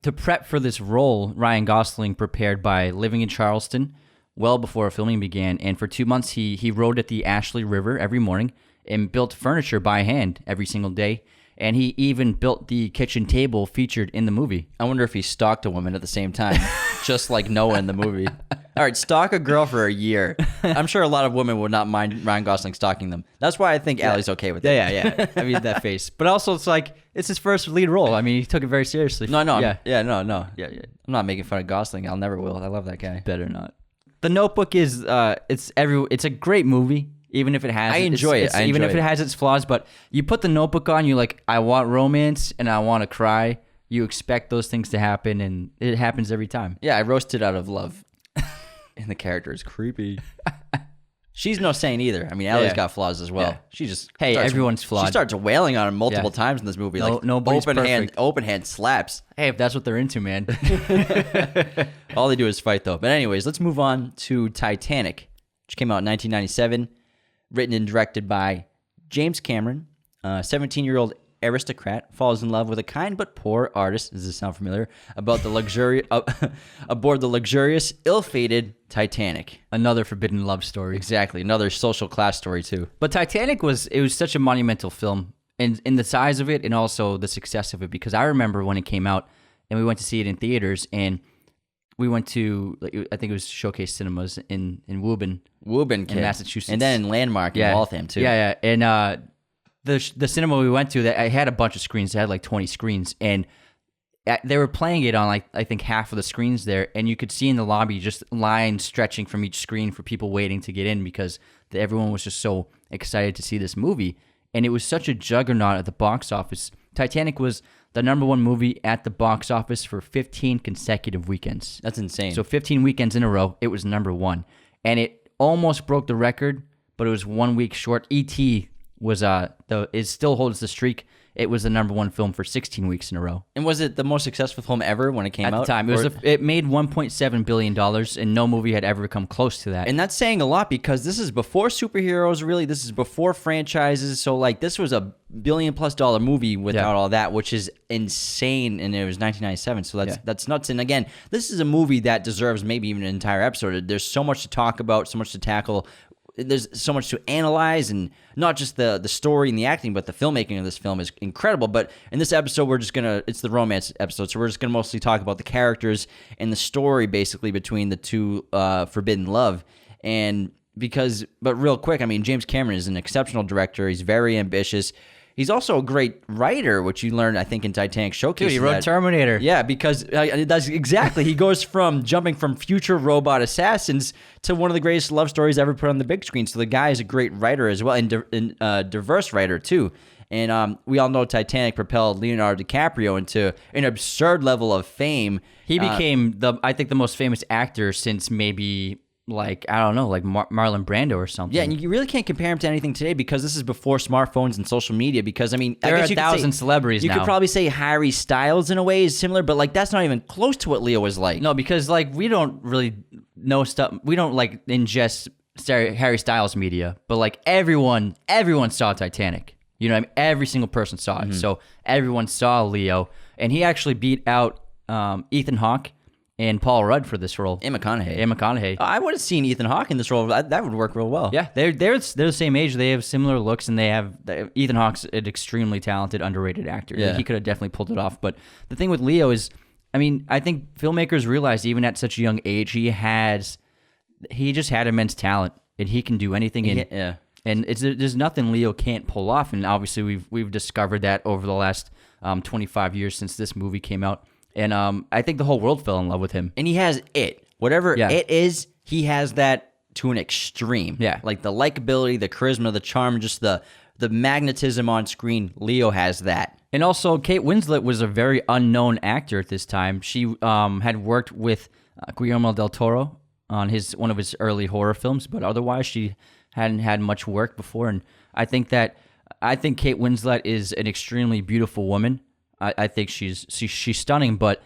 to prep for this role, Ryan Gosling prepared by living in Charleston well before filming began, and for 2 months he rode at the Ashley River every morning and built furniture by hand every single day. And he even built the kitchen table featured in the movie. I wonder if he stalked a woman at the same time, just like Noah in the movie. All right, stalk a girl for a year. I'm sure a lot of women would not mind Ryan Gosling stalking them. That's why I think Allie's okay with it. Yeah. I mean, that face. But also, it's like, it's his first lead role. I mean, he took it very seriously. No. No. I'm not making fun of Gosling. I'll never will. I love that guy. Better not. The Notebook is, it's a great movie. Even if it has, I enjoy it. Even if it has its flaws, but you put the Notebook on, you're like, I want romance and I want to cry. You expect those things to happen, and it happens every time. Yeah, I roasted out of love, and the character is creepy. She's no saint either. I mean, Allie's got flaws as well. Yeah. She just everyone's flawed. She starts wailing on him multiple times in this movie. No, like nobody's open hand slaps. Hey, if that's what they're into, man. All they do is fight, though. But anyways, let's move on to Titanic, which came out in 1997. Written and directed by James Cameron. A 17-year-old aristocrat falls in love with a kind but poor artist. Does this sound familiar? About the aboard the luxurious, ill-fated Titanic. Another forbidden love story. Exactly, another social class story too. But Titanic was such a monumental film in the size of it and also the success of it, because I remember when it came out and we went to see it in theaters, and we went to, I think it was Showcase Cinemas in Woburn, in Massachusetts, and then in Landmark in Waltham too. Yeah. And the cinema we went to, that I had a bunch of screens. They had like 20 screens, and they were playing it on like I think half of the screens there, and you could see in the lobby just lines stretching from each screen for people waiting to get in, because everyone was just so excited to see this movie, and it was such a juggernaut at the box office. Titanic was the #1 movie at the box office for 15 consecutive weekends. That's insane. So 15 weekends in a row, it was #1. And it almost broke the record, but it was 1 week short. E.T. was it still holds the streak. It was the #1 film for 16 weeks in a row. And was it the most successful film ever when it came out? At the time, it made $1.7 billion, and no movie had ever come close to that. And that's saying a lot, because this is before superheroes, really. This is before franchises. So, like, this was a $1 billion+ movie without all that, which is insane. And it was 1997, so that's nuts. And again, this is a movie that deserves maybe even an entire episode. There's so much to talk about, so much to tackle. There's so much to analyze, and not just the story and the acting, but the filmmaking of this film is incredible. But in this episode, it's the romance episode, so we're just gonna mostly talk about the characters and the story, basically, between the two forbidden love. But real quick, I mean, James Cameron is an exceptional director. He's very ambitious. He's also a great writer, which you learned, I think, in Titanic Showcase. Dude, he wrote Terminator. Yeah, because that's exactly. He goes from jumping from future robot assassins to one of the greatest love stories ever put on the big screen. So the guy is a great writer as well, and diverse writer too. And we all know Titanic propelled Leonardo DiCaprio into an absurd level of fame. He became I think the most famous actor since maybe, like, I don't know, like Marlon Brando or something. Yeah, and you really can't compare him to anything today, because this is before smartphones and social media. Because, I mean, there I are guess you 1,000 could say, celebrities now. You could probably say Harry Styles in a way is similar, but, like, that's not even close to what Leo was like. No, because, like, we don't really know stuff. We don't, like, ingest Harry Styles media, but, like, everyone saw Titanic. You know what I mean? Every single person saw it. So everyone saw Leo, and he actually beat out Ethan Hawke and Paul Rudd for this role. And McConaughey. I would have seen Ethan Hawke in this role. That would work real well. Yeah, they're the same age. They have similar looks, and Ethan Hawke's an extremely talented, underrated actor. Yeah. He could have definitely pulled it off. But the thing with Leo is, I mean, I think filmmakers realize even at such a young age, he just had immense talent, and he can do anything. And there's nothing Leo can't pull off. And obviously, we've discovered that over the last 25 years since this movie came out. And I think the whole world fell in love with him. And he has it. Whatever it is, he has that to an extreme. Yeah. Like the likability, the charisma, the charm, just the magnetism on screen. Leo has that. And also, Kate Winslet was a very unknown actor at this time. She had worked with Guillermo del Toro on one of his early horror films, but otherwise she hadn't had much work before. And I think Kate Winslet is an extremely beautiful woman. I think she's stunning, but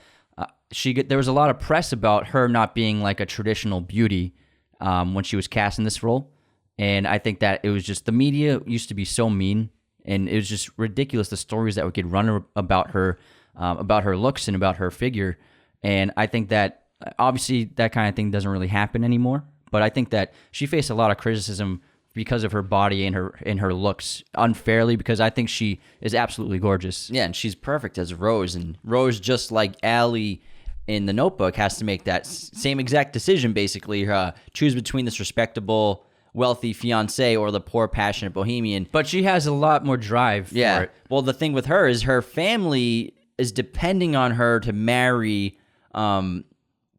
there was a lot of press about her not being like a traditional beauty when she was cast in this role, and I think that it was just, the media used to be so mean, and it was just ridiculous, the stories that would get run about her about her looks and about her figure. And I think that obviously that kind of thing doesn't really happen anymore. But I think that she faced a lot of criticism because of her body and her looks unfairly, because I think she is absolutely gorgeous. Yeah, and she's perfect as Rose. And Rose, just like Allie in The Notebook, has to make that same exact decision, basically. Choose between this respectable, wealthy fiance or the poor, passionate bohemian. But she has a lot more drive for it. Well, the thing with her is her family is depending on her to marry Cal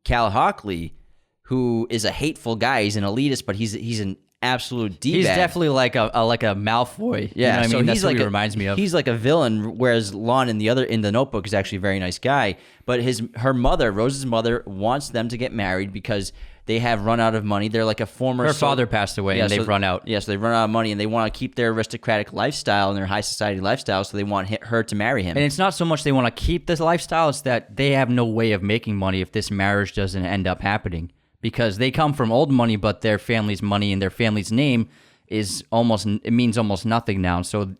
Hockley, who is a hateful guy. He's an elitist, but he's an absolute D-bag. He's definitely like a Malfoy. Yeah, You know what I so mean? That's he's what like he reminds me of. He's like a villain, whereas Lon in The Notebook is actually a very nice guy. But her mother, Rose's mother, wants them to get married because they have run out of money. They're like a former... Her father passed away, and they've run out. Yeah, so they've run out of money, and they want to keep their aristocratic lifestyle and their high society lifestyle, so they want her to marry him. And it's not so much they want to keep this lifestyle, it's that they have no way of making money if this marriage doesn't end up happening. Because they come from old money, but their family's money and their family's name means almost nothing now. So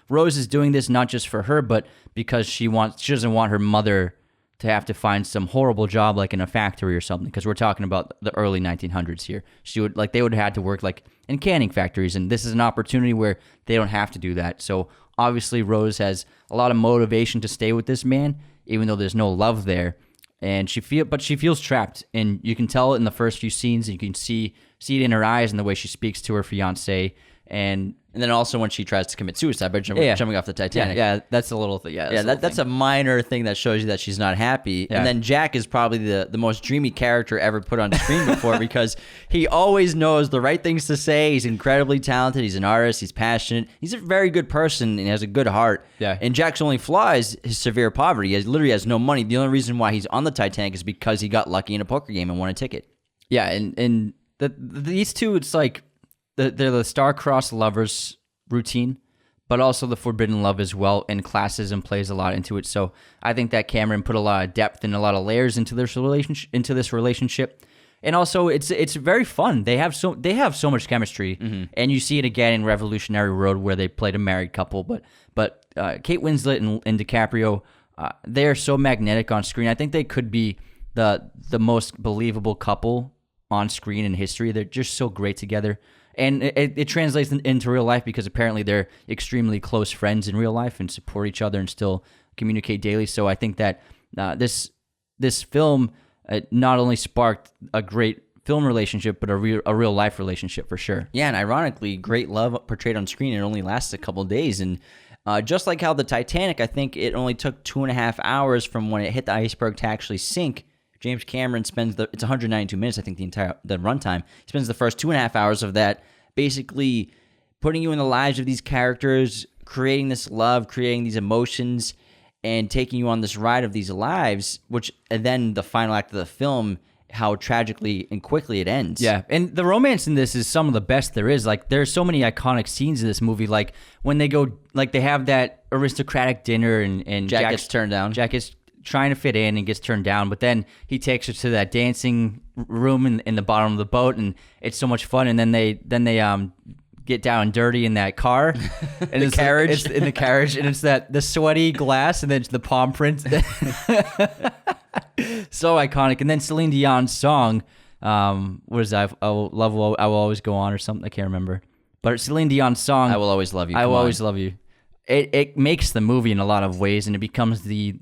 Rose is doing this not just for her, but because she doesn't want her mother to have to find some horrible job like in a factory or something. Because we're talking about the early 1900s here. They would have had to work like in canning factories, and this is an opportunity where they don't have to do that. So obviously Rose has a lot of motivation to stay with this man, even though there's no love there. And she feels trapped, and you can tell it in the first few scenes. And you can see it in her eyes and the way she speaks to her fiance, and then also when she tries to commit suicide by jumping off the Titanic. Yeah, that's a little thing. That's a minor thing that shows you that she's not happy. Yeah. And then Jack is probably the most dreamy character ever put on screen before because he always knows the right things to say. He's incredibly talented. He's an artist. He's passionate. He's a very good person and has a good heart. Yeah. And Jack's only flaw is his severe poverty. He literally has no money. The only reason why he's on the Titanic is because he got lucky in a poker game and won a ticket. Yeah, and these two, it's like they're the star-crossed lovers routine, but also the forbidden love as well, and classism plays a lot into it. So I think that Cameron put a lot of depth and a lot of layers into this relationship. And also it's very fun. They have so much chemistry, and you see it again in Revolutionary Road where they played a married couple. But Kate Winslet and DiCaprio, they are so magnetic on screen. I think they could be the most believable couple on screen in history. They're just so great together. And it translates into real life because apparently they're extremely close friends in real life and support each other and still communicate daily. So I think that this film not only sparked a great film relationship, but a real life relationship for sure. Yeah, and ironically, great love portrayed on screen. It only lasts a couple days. And just like how the Titanic, I think it only took 2.5 hours from when it hit the iceberg to actually sink. James Cameron spends it's 192 minutes, I think, the runtime. He spends the first 2.5 hours of that basically putting you in the lives of these characters, creating this love, creating these emotions, and taking you on this ride of these lives, and then the final act of the film, how tragically and quickly it ends. Yeah, and the romance in this is some of the best there is. Like, there's so many iconic scenes in this movie, like when they go, like they have that aristocratic dinner and Jack gets turned down. Jack is trying to fit in and gets turned down, but then he takes her to that dancing room in the bottom of the boat, and it's so much fun. And then they get down and dirty in that car, and the carriage. It's in the carriage, and it's the sweaty glass, and then it's the palm print. So iconic. And then Celine Dion's song, what is that? I will always go on, or something. I can't remember. But Celine Dion's song, I Will Always Love You. I Will Always Love You. It makes the movie in a lot of ways, and it becomes the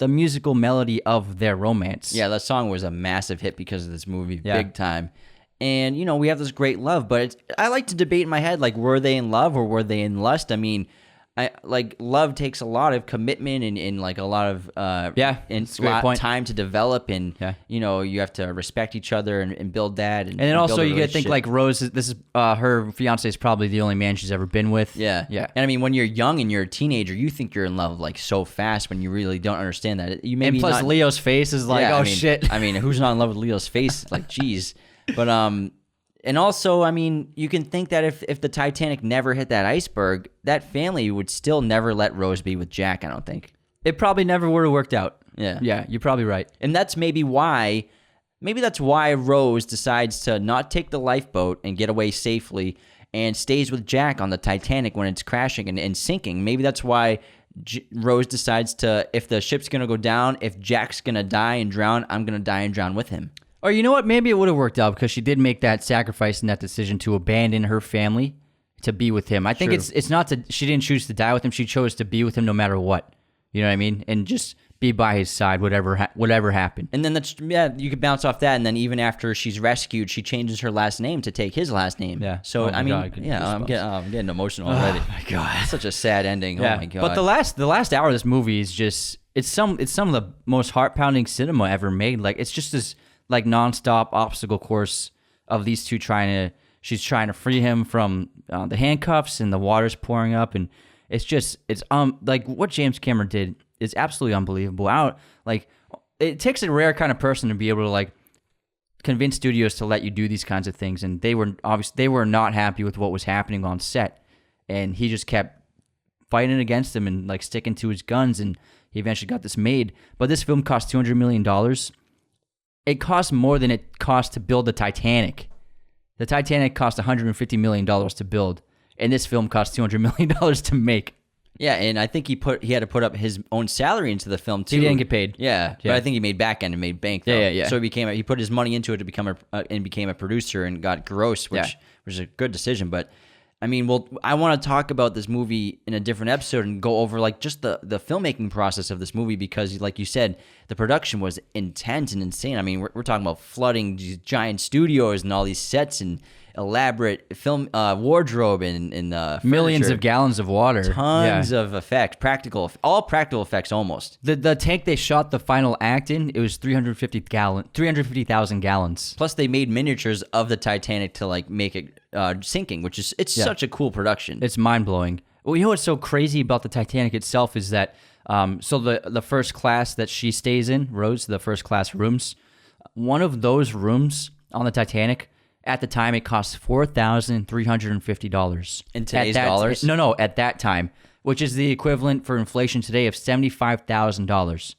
musical melody of their romance. Yeah, that song was a massive hit because of this movie, big time. And, we have this great love, but I like to debate in my head, like, were they in love or were they in lust? I mean, love takes a lot of commitment and like a lot of time to develop, and you have to respect each other and build that. And then also you got to think like Rose. This is her fiance is probably the only man she's ever been with. Yeah. And I mean, when you're young and you're a teenager, you think you're in love like so fast when you really don't understand that. You maybe and plus Leo's face is like, shit. I mean, who's not in love with Leo's face? Like, geez. But and also, I mean, you can think that if the Titanic never hit that iceberg, that family would still never let Rose be with Jack, I don't think. It probably never would have worked out. Yeah. Yeah, you're probably right. And that's maybe that's why Rose decides to not take the lifeboat and get away safely and stays with Jack on the Titanic when it's crashing and sinking. Maybe that's why Rose decides to, if the ship's going to go down, if Jack's going to die and drown, I'm going to die and drown with him. Or you know what? Maybe it would have worked out because she did make that sacrifice and that decision to abandon her family to be with him. I think it's not that she didn't choose to die with him. She chose to be with him no matter what. You know what I mean? And just be by his side, whatever happened. And then you could bounce off that. And then even after she's rescued, she changes her last name to take his last name. Yeah. So I'm getting emotional already. Oh my God. It's such a sad ending. Yeah. Oh my God. But the last hour of this movie is just it's some of the most heart-pounding cinema ever made. Like it's just this like nonstop obstacle course of these two she's trying to free him from the handcuffs and the water's pouring up, and it's like what James Cameron did is absolutely unbelievable. It takes a rare kind of person to be able to like convince studios to let you do these kinds of things, and they were not happy with what was happening on set, and he just kept fighting against them and like sticking to his guns, and he eventually got this made. But this film cost $200 million. It cost more than it cost to build the Titanic. The Titanic cost $150 million to build, and this film cost $200 million to make. Yeah, and I think he had to put up his own salary into the film too. He didn't get paid. Yeah, but I think he made back end and made bank. Though. Yeah. So he put his money into it to become a producer and got gross, which was a good decision. But I mean, I want to talk about this movie in a different episode and go over like just the filmmaking process of this movie because, like you said, the production was intense and insane. I mean, we're talking about flooding these giant studios and all these sets and elaborate film wardrobe and millions of gallons of water, tons of effects, all practical effects almost. The tank they shot the final act in, it was 350,000 gallons. Plus, they made miniatures of the Titanic to like make it sinking, which is such a cool production. It's mind blowing. Well, you know what's so crazy about the Titanic itself is that so the first class that she stays in, Rose, the first class rooms, one of those rooms on the Titanic. At the time, it cost $4,350. In today's dollars? No, at that time, which is the equivalent for inflation today of $75,000.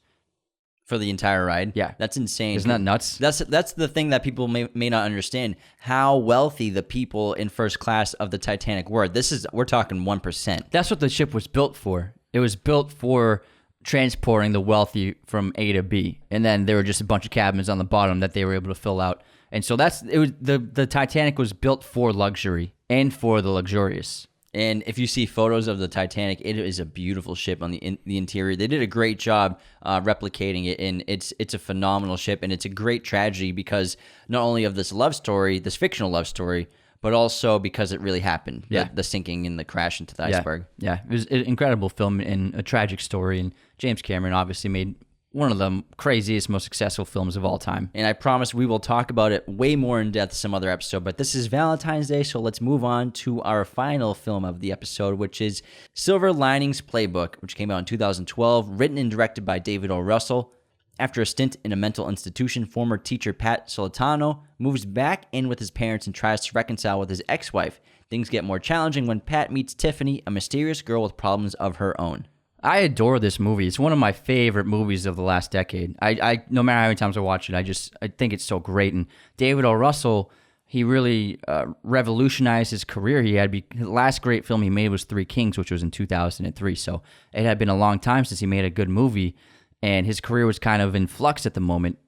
For the entire ride? Yeah. That's insane. Isn't that nuts? That's the thing that people may not understand, how wealthy the people in first class of the Titanic were. We're talking 1%. That's what the ship was built for. It was built for transporting the wealthy from A to B. And then there were just a bunch of cabins on the bottom that they were able to fill out. And so the Titanic was built for luxury and for the luxurious. And if you see photos of the Titanic, it is a beautiful ship on the interior. They did a great job replicating it, and it's a phenomenal ship, and it's a great tragedy because not only of this love story, this fictional love story, but also because it really happened. Yeah. The sinking and the crash into the iceberg. Yeah, it was an incredible film and a tragic story, and James Cameron obviously made one of the craziest, most successful films of all time. And I promise we will talk about it way more in depth some other episode, but this is Valentine's Day, so let's move on to our final film of the episode, which is Silver Linings Playbook, which came out in 2012, written and directed by David O. Russell. After a stint in a mental institution, former teacher Pat Solitano moves back in with his parents and tries to reconcile with his ex-wife. Things get more challenging when Pat meets Tiffany, a mysterious girl with problems of her own. I adore this movie. It's one of my favorite movies of the last decade. I no matter how many times I watch it, I think it's so great. And David O. Russell, he really revolutionized his career. The last great film he made was Three Kings, which was in 2003. So it had been a long time since he made a good movie, and his career was kind of in flux at the moment.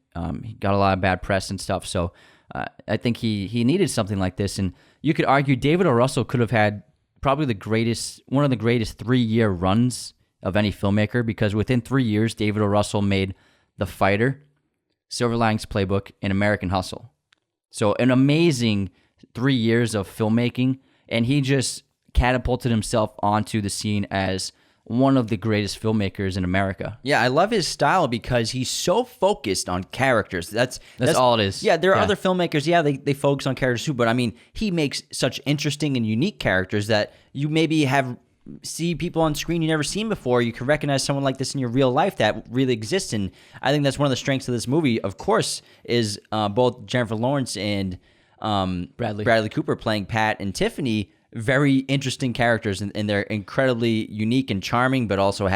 He got a lot of bad press and stuff. So I think he needed something like this. And you could argue David O. Russell could have had probably one of the greatest 3-year runs of any filmmaker, because within 3 years, David O. Russell made The Fighter, Silver Linings Playbook, and American Hustle. So an amazing 3 years of filmmaking, and he just catapulted himself onto the scene as one of the greatest filmmakers in America. Yeah, I love his style because he's so focused on characters. That's all it is. Yeah, there are other filmmakers, they focus on characters too, but I mean, he makes such interesting and unique characters that you maybe see people on screen you never seen before. You can recognize someone like this in your real life that really exists, and I think that's one of the strengths of this movie. Of course, is both Jennifer Lawrence and Bradley Cooper playing Pat and Tiffany. Very interesting characters, and they're incredibly unique and charming, but also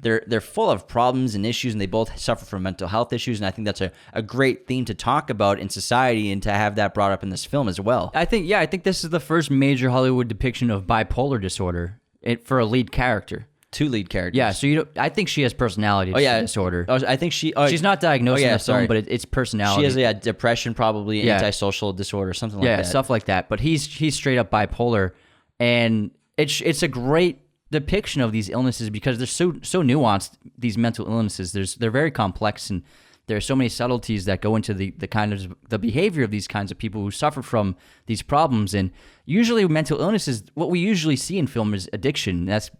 they're full of problems and issues, and they both suffer from mental health issues. And I think that's a great theme to talk about in society, and to have that brought up in this film as well. I think this is the first major Hollywood depiction of bipolar disorder for a lead character. two lead characters. Yeah, so I think she has personality disorder. I think she's not diagnosed in the film, but it's personality. She has depression, probably antisocial disorder, something like that. Yeah, stuff like that. But he's straight up bipolar, and it's a great depiction of these illnesses because they're so nuanced. These mental illnesses, they're very complex, and there are so many subtleties that go into the kind of the behavior of these kinds of people who suffer from these problems. And usually, mental illnesses, what we usually see in film is addiction. That's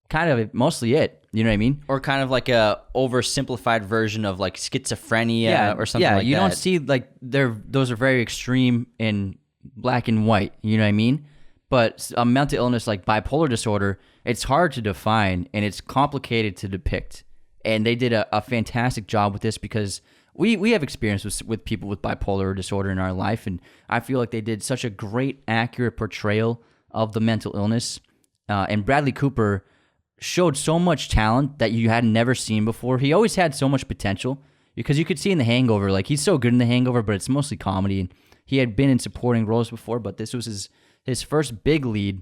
kind of mostly it. You know what I mean? Or kind of like a oversimplified version of like schizophrenia or something like that. Yeah, you don't see like those are very extreme in black and white. You know what I mean? But a mental illness like bipolar disorder, it's hard to define and it's complicated to depict. And they did a fantastic job with this because we have experience with people with bipolar disorder in our life, and I feel like they did such a great, accurate portrayal of the mental illness. And Bradley Cooper showed so much talent that you had never seen before. He always had so much potential because you could see in The Hangover, like he's so good in The Hangover, but it's mostly comedy. And he had been in supporting roles before, but this was his first big lead.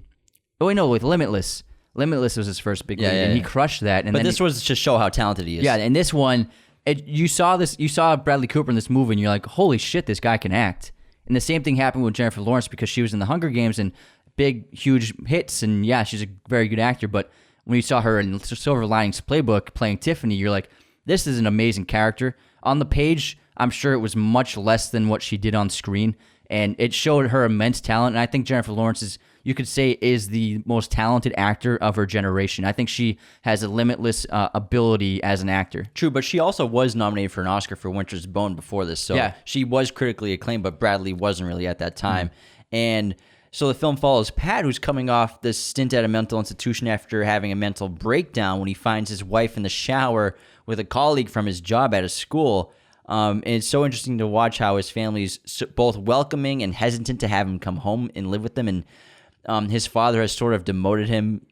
Oh, wait, no, with Limitless. Limitless was his first big lead, and he crushed that. And but this was to show how talented he is. Yeah, and this one, you saw Bradley Cooper in this movie, and you're like, holy shit, this guy can act. And the same thing happened with Jennifer Lawrence because she was in The Hunger Games and big, huge hits, and yeah, she's a very good actor, but when you saw her in Silver Linings Playbook playing Tiffany, you're like, this is an amazing character. On the page, I'm sure it was much less than what she did on screen, and it showed her immense talent. And I think Jennifer Lawrence you could say, is the most talented actor of her generation. I think she has a limitless ability as an actor. True, but she also was nominated for an Oscar for Winter's Bone before this, so she was critically acclaimed, but Bradley wasn't really at that time. And so the film follows Pat, who's coming off this stint at a mental institution after having a mental breakdown when he finds his wife in the shower with a colleague from his job at a school. And it's so interesting to watch how his family's both welcoming and hesitant to have him come home and live with them. And his father has sort of demoted him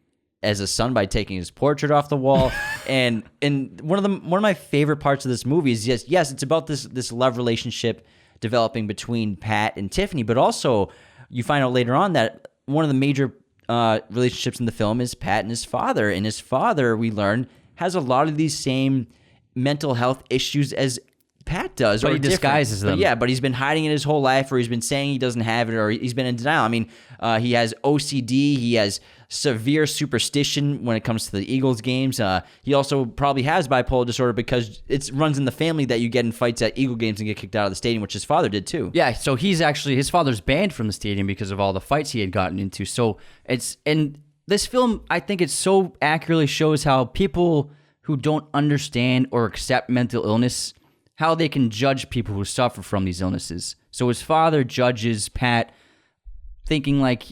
as a son by taking his portrait off the wall. and one of my favorite parts of this movie is yes, it's about this love relationship developing between Pat and Tiffany, but also you find out later on that one of the major relationships in the film is Pat and his father. And his father, we learn, has a lot of these same mental health issues as Pat does. But he disguises them. But he's been hiding it his whole life, or he's been saying he doesn't have it, or he's been in denial. I mean, he has OCD. He has severe superstition when it comes to the Eagles games. He also probably has bipolar disorder because it runs in the family that you get in fights at Eagle games and get kicked out of the stadium, which his father did too. Yeah, so his father's banned from the stadium because of all the fights he had gotten into. So and this film, I think it so accurately shows how people who don't understand or accept mental illness, how they can judge people who suffer from these illnesses. So his father judges Pat, thinking like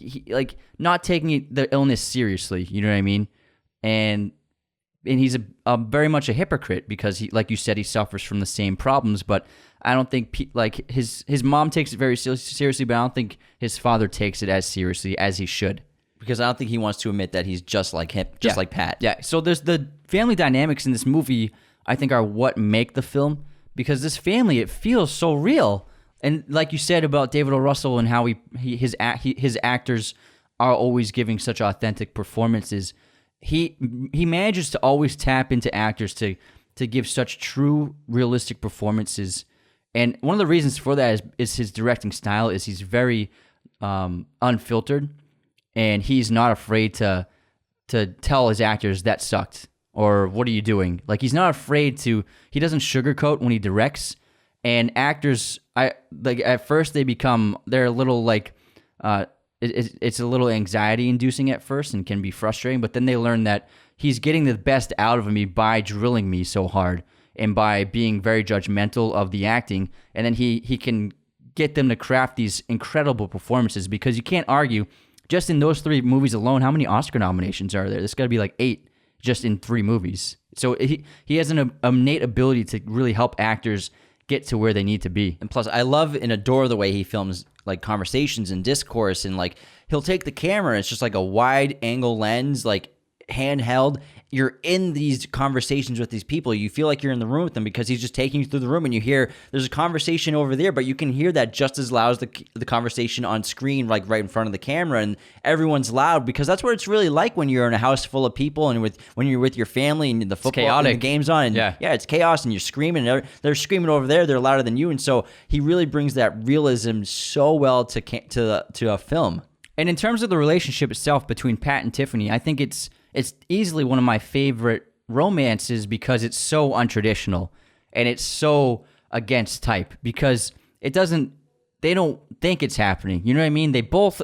not taking the illness seriously. You know what I mean? And he's a very much a hypocrite because he, like you said, he suffers from the same problems. But I don't think his mom takes it very seriously, but I don't think his father takes it as seriously as he should. Because I don't think he wants to admit that he's just like him, like Pat. Yeah. So there's the family dynamics in this movie, I think, are what make the film. Because this family, it feels so real. And like you said about David O. Russell and how his actors are always giving such authentic performances, he manages to always tap into actors to give such true, realistic performances. And one of the reasons for that is his directing style. Is he's very unfiltered, and he's not afraid to tell his actors that sucked. Or what are you doing? Like, he's not afraid to. He doesn't sugarcoat when he directs. And actors, at first they're a little like, it's a little anxiety inducing at first and can be frustrating. But then they learn that he's getting the best out of me by drilling me so hard and by being very judgmental of the acting. And then he can get them to craft these incredible performances, because you can't argue. Just in those 3 movies alone, how many Oscar nominations are there? There's got to be like 8. Just in 3 movies. So he has an innate ability to really help actors get to where they need to be. And plus, I love and adore the way he films like conversations and discourse, and like he'll take the camera, it's just like a wide angle lens, like handheld, you're in these conversations with these people. You feel like you're in the room with them because he's just taking you through the room, and you hear there's a conversation over there, but you can hear that just as loud as the conversation on screen, like right in front of the camera, and everyone's loud because that's what it's really like when you're in a house full of people and when you're with your family and the football and the game's on. And yeah, it's chaos, and you're screaming. And they're screaming over there. They're louder than you, and so he really brings that realism so well to a film. And in terms of the relationship itself between Pat and Tiffany, I think it's easily one of my favorite romances because it's so untraditional and it's so against type because they don't think it's happening. You know what I mean? They both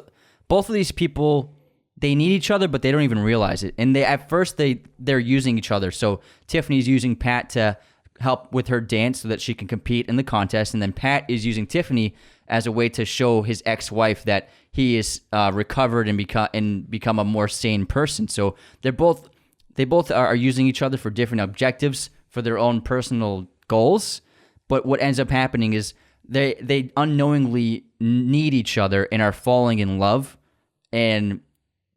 of these people, they need each other, but they don't even realize it. And at first they're using each other. So Tiffany's using Pat to help with her dance so that she can compete in the contest. And then Pat is using Tiffany as a way to show his ex-wife that he is recovered and become a more sane person. So they both are using each other for different objectives for their own personal goals. But what ends up happening is they unknowingly need each other and are falling in love, and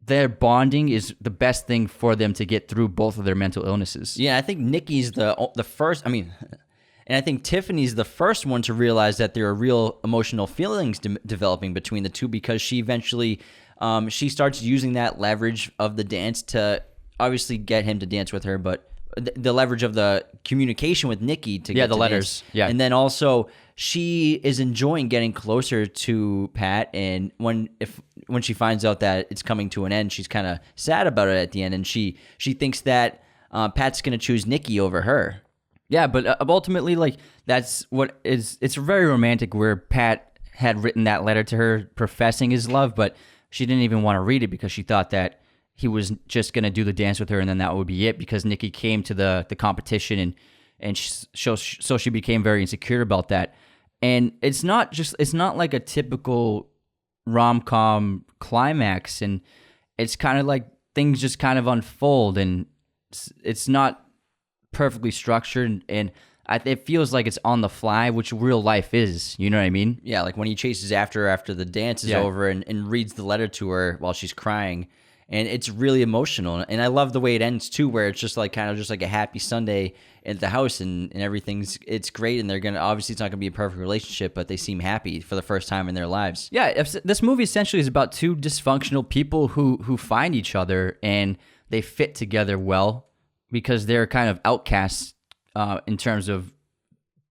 their bonding is the best thing for them to get through both of their mental illnesses. Yeah, I think Nikki's the first. I mean. And I think Tiffany's the first one to realize that there are real emotional feelings developing between the two because she eventually she starts using that leverage of the dance to obviously get him to dance with her, but the leverage of the communication with Nikki to get the to letters. Dance. Yeah. And then also she is enjoying getting closer to Pat, and when she finds out that it's coming to an end, she's kind of sad about it at the end, and she thinks that Pat's going to choose Nikki over her. Yeah, but ultimately, like, that's what is... It's very romantic where Pat had written that letter to her professing his love, but she didn't even want to read it because she thought that he was just going to do the dance with her and then that would be it because Nikki came to the competition and so she became very insecure about that. And it's not like a typical rom-com climax, and it's kind of like things just kind of unfold, and it's not perfectly structured, and it feels like it's on the fly, which real life is. You know what I mean? Yeah, like when he chases after the dance is over and reads the letter to her while she's crying, and it's really emotional. And I love the way it ends too, where it's just like kind of just like a happy Sunday at the house, and it's great, and they're gonna obviously it's not gonna be a perfect relationship, but they seem happy for the first time in their lives. Yeah, this movie essentially is about two dysfunctional people who find each other and they fit together well, because they're kind of outcasts in terms of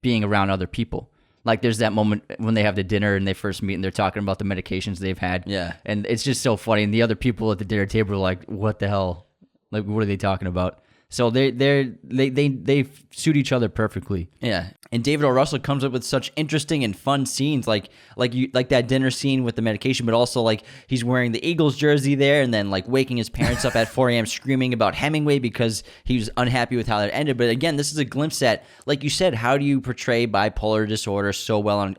being around other people. Like there's that moment when they have the dinner and they first meet and they're talking about the medications they've had. Yeah. And it's just so funny. And the other people at the dinner table are like, what the hell? Like, what are they talking about? So they suit each other perfectly. Yeah. And David O. Russell comes up with such interesting and fun scenes, like that dinner scene with the medication, but also like he's wearing the Eagles jersey there, and then like waking his parents up at 4 a.m. screaming about Hemingway because he was unhappy with how that ended. But again, this is a glimpse at, like you said, how do you portray bipolar disorder so well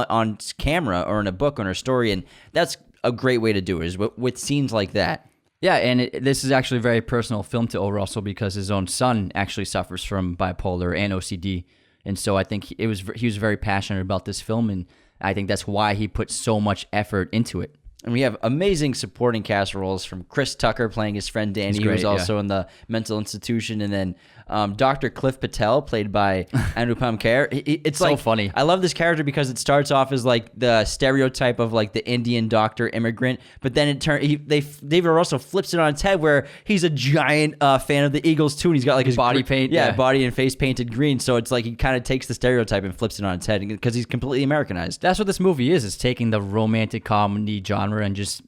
on camera or in a book or in a story, and that's a great way to do it is with scenes like that. Yeah, and this is actually a very personal film to O. Russell because his own son actually suffers from bipolar and OCD. And so I think he was very passionate about this film, and I think that's why he put so much effort into it. And we have amazing supporting cast roles from Chris Tucker playing his friend Danny, who's also in the mental institution, and then Dr. Cliff Patel, played by Anupam Kher. It's so like, funny. I love this character because it starts off as like the stereotype of like the Indian doctor immigrant, but then David Russell flips it on its head where he's a giant fan of the Eagles too, and he's got like his body paint, body and face painted green. So it's like he kind of takes the stereotype and flips it on its head because he's completely Americanized. That's what this movie is. It's taking the romantic comedy genre and just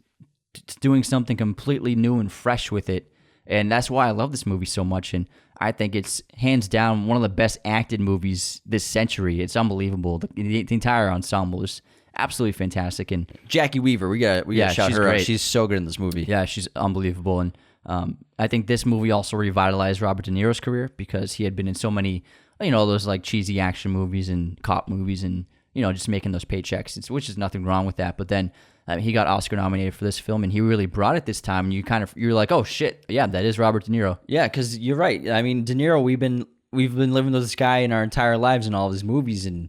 doing something completely new and fresh with it. And that's why I love this movie so much. And I think it's hands down one of the best acted movies this century. It's unbelievable. The entire ensemble is absolutely fantastic. And Jackie Weaver, we got to shout her out. She's so good in this movie. Yeah, she's unbelievable. And I think this movie also revitalized Robert De Niro's career because he had been in so many, those like cheesy action movies and cop movies and, just making those paychecks, which is nothing wrong with that. But then he got Oscar nominated for this film, and he really brought it this time. And you're like, oh shit, yeah, that is Robert De Niro. Yeah, because you're right. I mean, De Niro, we've been living with this guy in our entire lives in all of his movies, and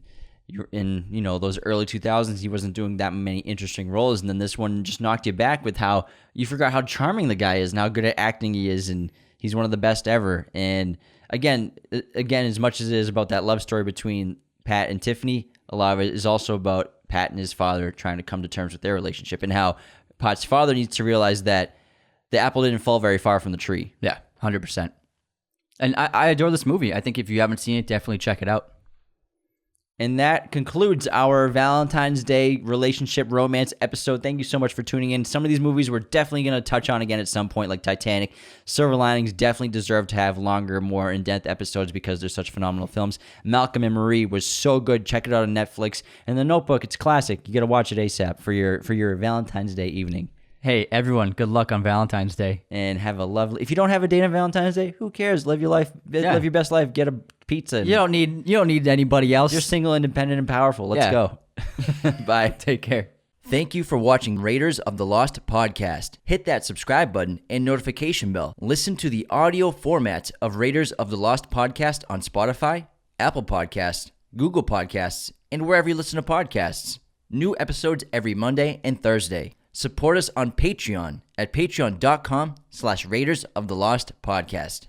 in those early 2000s, he wasn't doing that many interesting roles, and then this one just knocked you back with how you forgot how charming the guy is and how good at acting he is, and He's one of the best ever. And again, as much as it is about that love story between Pat and Tiffany, a lot of it is also about Pat and his father trying to come to terms with their relationship, and how Pat's father needs to realize that the apple didn't fall very far from the tree. Yeah, 100%. And I adore this movie. I think if you haven't seen it, definitely check it out. And that concludes our Valentine's Day relationship romance episode. Thank you so much for tuning in. Some of these movies we're definitely going to touch on again at some point, like Titanic. Silver Linings definitely deserve to have longer, more in-depth episodes because they're such phenomenal films. Malcolm and Marie was so good. Check it out on Netflix. And The Notebook, it's classic. You got to watch it ASAP for your Valentine's Day evening. Hey, everyone, good luck on Valentine's Day. And have a lovely... If you don't have a date on Valentine's Day, who cares? Live your life. Live your best life. Get a pizza. You don't need anybody else. You're single, independent, and powerful. Let's go. Bye. Take care. Thank you for watching Raiders of the Lost podcast. Hit that subscribe button and notification bell. Listen to the audio format of Raiders of the Lost podcast on Spotify, Apple Podcasts, Google Podcasts, and wherever you listen to podcasts. New episodes every Monday and Thursday. Support us on Patreon at patreon.com/Raiders of the Lost podcast.